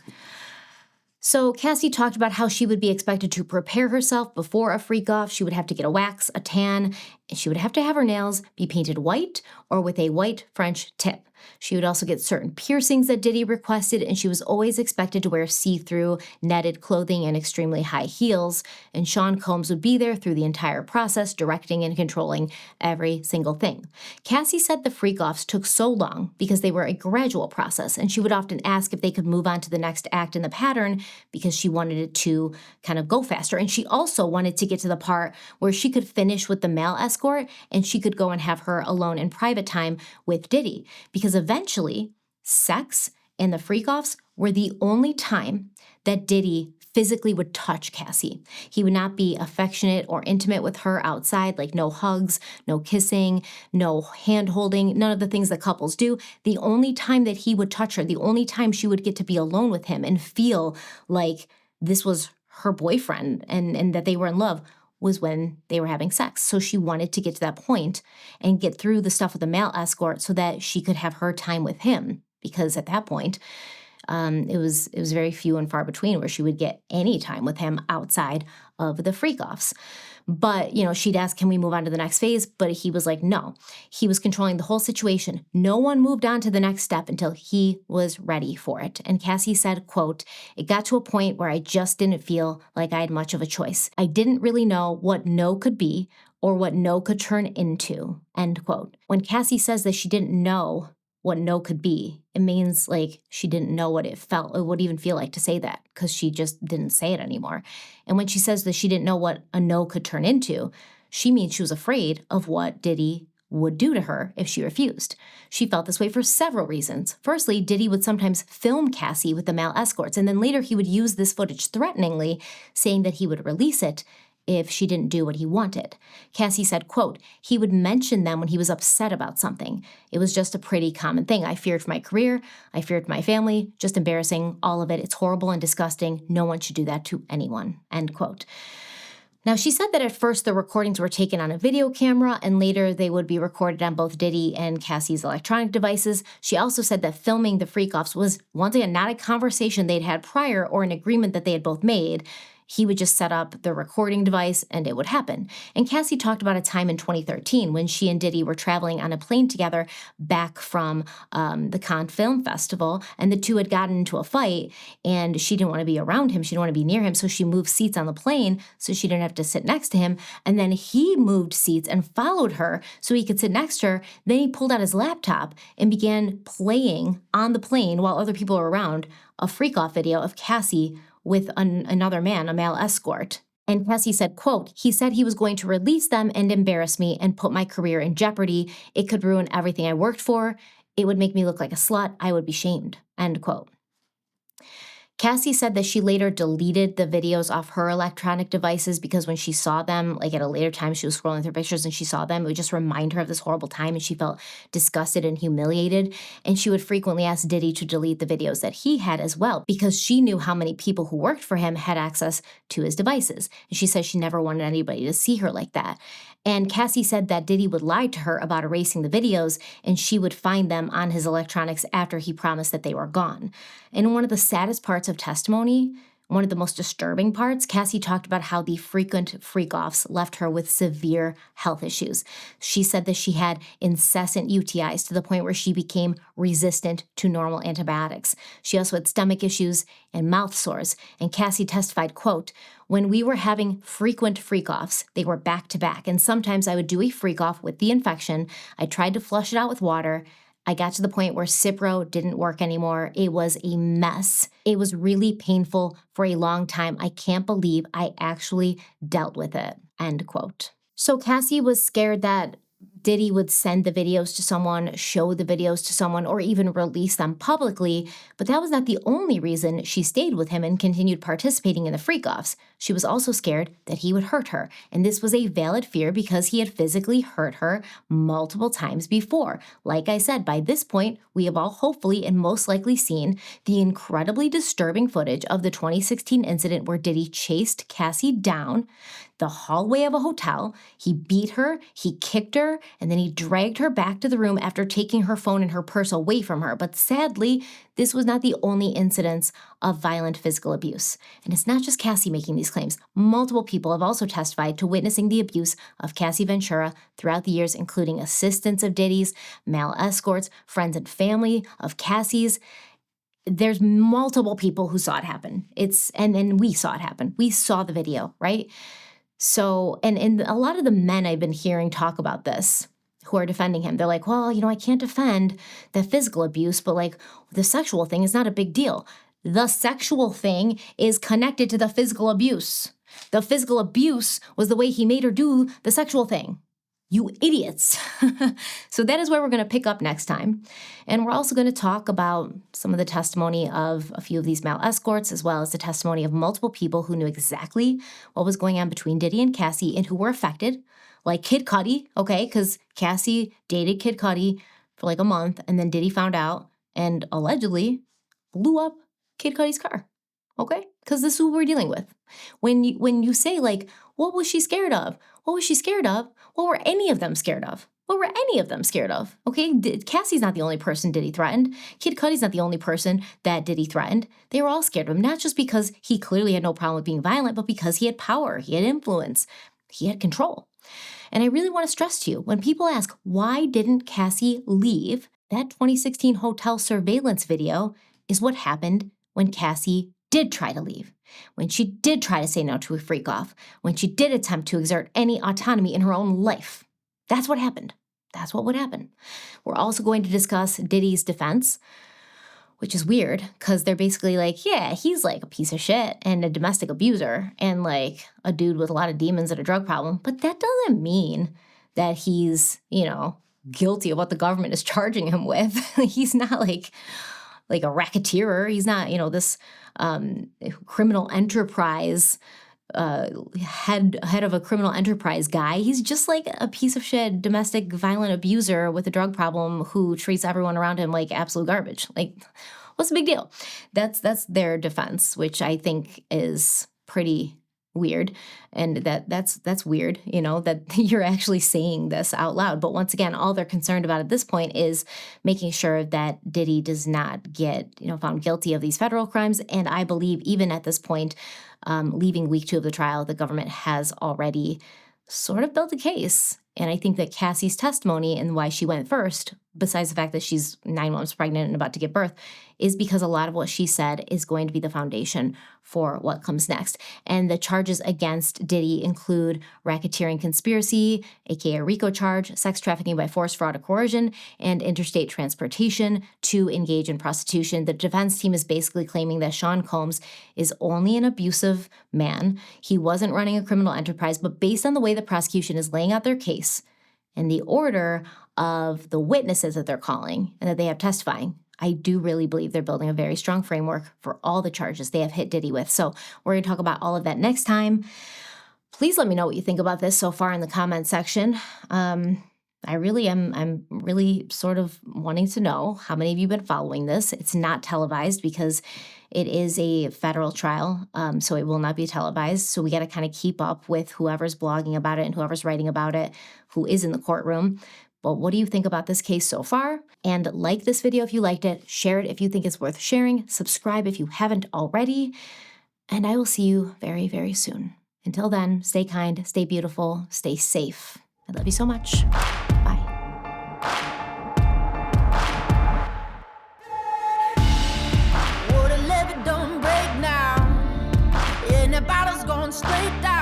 So Cassie talked about how she would be expected to prepare herself before a freak-off. She would have to get a wax, a tan, and she would have to have her nails be painted white or with a white French tip. She would also get certain piercings that Diddy requested, and she was always expected to wear see-through netted clothing and extremely high heels. And Sean Combs would be there through the entire process, directing and controlling every single thing. Cassie said the freak-offs took so long because they were a gradual process, and she would often ask if they could move on to the next act in the pattern because she wanted it to kind of go faster. And she also wanted to get to the part where she could finish with the male escort and she could go and have her alone in private time with Diddy, because eventually sex and the freak-offs were the only time that Diddy physically would touch Cassie. He would not be affectionate or intimate with her outside, like no hugs, no kissing, no hand-holding, none of the things that couples do. The only time that he would touch her, the only time she would get to be alone with him and feel like this was her boyfriend and that they were in love, was when they were having sex. So she wanted to get to that point and get through the stuff with the male escort so that she could have her time with him, because at that point, it was very few and far between where she would get any time with him outside of the freak-offs. But, she'd ask, can we move on to the next phase? But he was like, no. He was controlling the whole situation. No one moved on to the next step until he was ready for it. And Cassie said, quote, "It got to a point where I just didn't feel like I had much of a choice. I didn't really know what no could be or what no could turn into," end quote. When Cassie says that she didn't know what no could be, it means like she didn't know what it would even feel like to say that, because she just didn't say it anymore. And when she says that she didn't know what a no could turn into, she means she was afraid of what Diddy would do to her if she refused. She felt this way for several reasons. Firstly, Diddy would sometimes film Cassie with the male escorts, and then later he would use this footage threateningly, saying that he would release it if she didn't do what he wanted. Cassie said, quote, "He would mention them when he was upset about something. It was just a pretty common thing. I feared for my career. I feared for my family. Just embarrassing, all of it. It's horrible and disgusting. No one should do that to anyone," end quote. Now, she said that at first the recordings were taken on a video camera and later they would be recorded on both Diddy and Cassie's electronic devices. She also said that filming the freak-offs was, once again, not a conversation they'd had prior or an agreement that they had both made. He would just set up the recording device and it would happen. And Cassie talked about a time in 2013 when she and Diddy were traveling on a plane together back from the Cannes Film Festival, and the two had gotten into a fight and she didn't want to be around him. She didn't want to be near him. So she moved seats on the plane so she didn't have to sit next to him. And then he moved seats and followed her so he could sit next to her. Then he pulled out his laptop and began playing on the plane while other people were around a freak-off video of Cassie with another man, a male escort. And Cassie said, quote, "He said he was going to release them and embarrass me and put my career in jeopardy. It could ruin everything I worked for. It would make me look like a slut. I would be shamed," end quote. Cassie said that she later deleted the videos off her electronic devices because when she saw them, like at a later time, she was scrolling through pictures and she saw them, it would just remind her of this horrible time and she felt disgusted and humiliated. And she would frequently ask Diddy to delete the videos that he had as well because she knew how many people who worked for him had access to his devices. And she said she never wanted anybody to see her like that. And Cassie said that Diddy would lie to her about erasing the videos and she would find them on his electronics after he promised that they were gone. And one of the saddest parts of testimony, one of the most disturbing parts, Cassie talked about how the frequent freak-offs left her with severe health issues. She said that she had incessant UTIs to the point where she became resistant to normal antibiotics. She also had stomach issues and mouth sores. And Cassie testified, quote, "When we were having frequent freak-offs, they were back-to-back. And sometimes I would do a freak-off with the infection. I tried to flush it out with water. I got to the point where Cipro didn't work anymore. It was a mess. It was really painful for a long time. I can't believe I actually dealt with it," end quote. So Cassie was scared that Diddy would send the videos to someone, show the videos to someone, or even release them publicly, but that was not the only reason she stayed with him and continued participating in the freak-offs. She was also scared that he would hurt her, and this was a valid fear because he had physically hurt her multiple times before. Like I said, by this point, we have all hopefully and most likely seen the incredibly disturbing footage of the 2016 incident where Diddy chased Cassie down the hallway of a hotel. He beat her, he kicked her, and then he dragged her back to the room after taking her phone and her purse away from her. But sadly, this was not the only incidence of violent physical abuse. And it's not just Cassie making these claims. Multiple people have also testified to witnessing the abuse of Cassie Ventura throughout the years, including assistants of Diddy's, male escorts, friends and family of Cassie's. There's multiple people who saw it happen. And we saw it happen. We saw the video, right? So, and a lot of the men I've been hearing talk about this who are defending him, they're like, well, I can't defend the physical abuse, but like the sexual thing is not a big deal. The sexual thing is connected to the physical abuse. The physical abuse was the way he made her do the sexual thing. You idiots. So that is where we're going to pick up next time. And we're also going to talk about some of the testimony of a few of these male escorts, as well as the testimony of multiple people who knew exactly what was going on between Diddy and Cassie and who were affected, like Kid Cudi, okay, because Cassie dated Kid Cudi for like a month, and then Diddy found out and allegedly blew up Kid Cudi's car, okay? Because this is who we're dealing with. When you say, like, what was she scared of? What was she scared of? What were any of them scared of? What were any of them scared of? Okay, Cassie's not the only person Diddy threatened. Kid Cudi's not the only person that Diddy threatened. They were all scared of him, not just because he clearly had no problem with being violent, but because he had power, he had influence. He had control. And I really want to stress to you, when people ask, why didn't Cassie leave? That 2016 hotel surveillance video is what happened when Cassie did try to leave, when she did try to say no to a freak-off, when she did attempt to exert any autonomy in her own life. That's what happened. That's what would happen. We're also going to discuss Diddy's defense, which is weird because they're basically like, yeah, he's like a piece of shit and a domestic abuser and like a dude with a lot of demons and a drug problem. But that doesn't mean that he's, guilty of what the government is charging him with. He's not like a racketeer. He's not, this criminal enterprise head of a criminal enterprise guy. He's just like a piece of shit domestic violent abuser with a drug problem who treats everyone around him like absolute garbage. Like, what's the big deal? That's their defense, which I think is pretty weird. And that's weird, that you're actually saying this out loud. But once again, all they're concerned about at this point is making sure that Diddy does not get, found guilty of these federal crimes. And I believe even at this point, leaving week 2 of the trial, the government has already sort of built a case. And I think that Cassie's testimony and why she went first, besides the fact that she's 9 months pregnant and about to give birth, is because a lot of what she said is going to be the foundation for what comes next. And the charges against Diddy include racketeering conspiracy, aka a RICO charge, sex trafficking by force, fraud, or coercion, and interstate transportation to engage in prostitution. The defense team is basically claiming that Sean Combs is only an abusive man. He wasn't running a criminal enterprise, but based on the way the prosecution is laying out their case and the order of the witnesses that they're calling and that they have testifying, I do really believe they're building a very strong framework for all the charges they have hit Diddy with. So we're going to talk about all of that next time. Please let me know what you think about this so far in the comment section. I'm really sort of wanting to know how many of you have been following this. It's not televised because it is a federal trial, so it will not be televised. So we got to kind of keep up with whoever's blogging about it and whoever's writing about it, who is in the courtroom. But what do you think about this case so far? And like this video if you liked it, share it if you think it's worth sharing, subscribe if you haven't already, and I will see you very, very soon. Until then, stay kind, stay beautiful, stay safe. I love you so much. Bye. Would a levee don't break now? And the bottle's going straight down.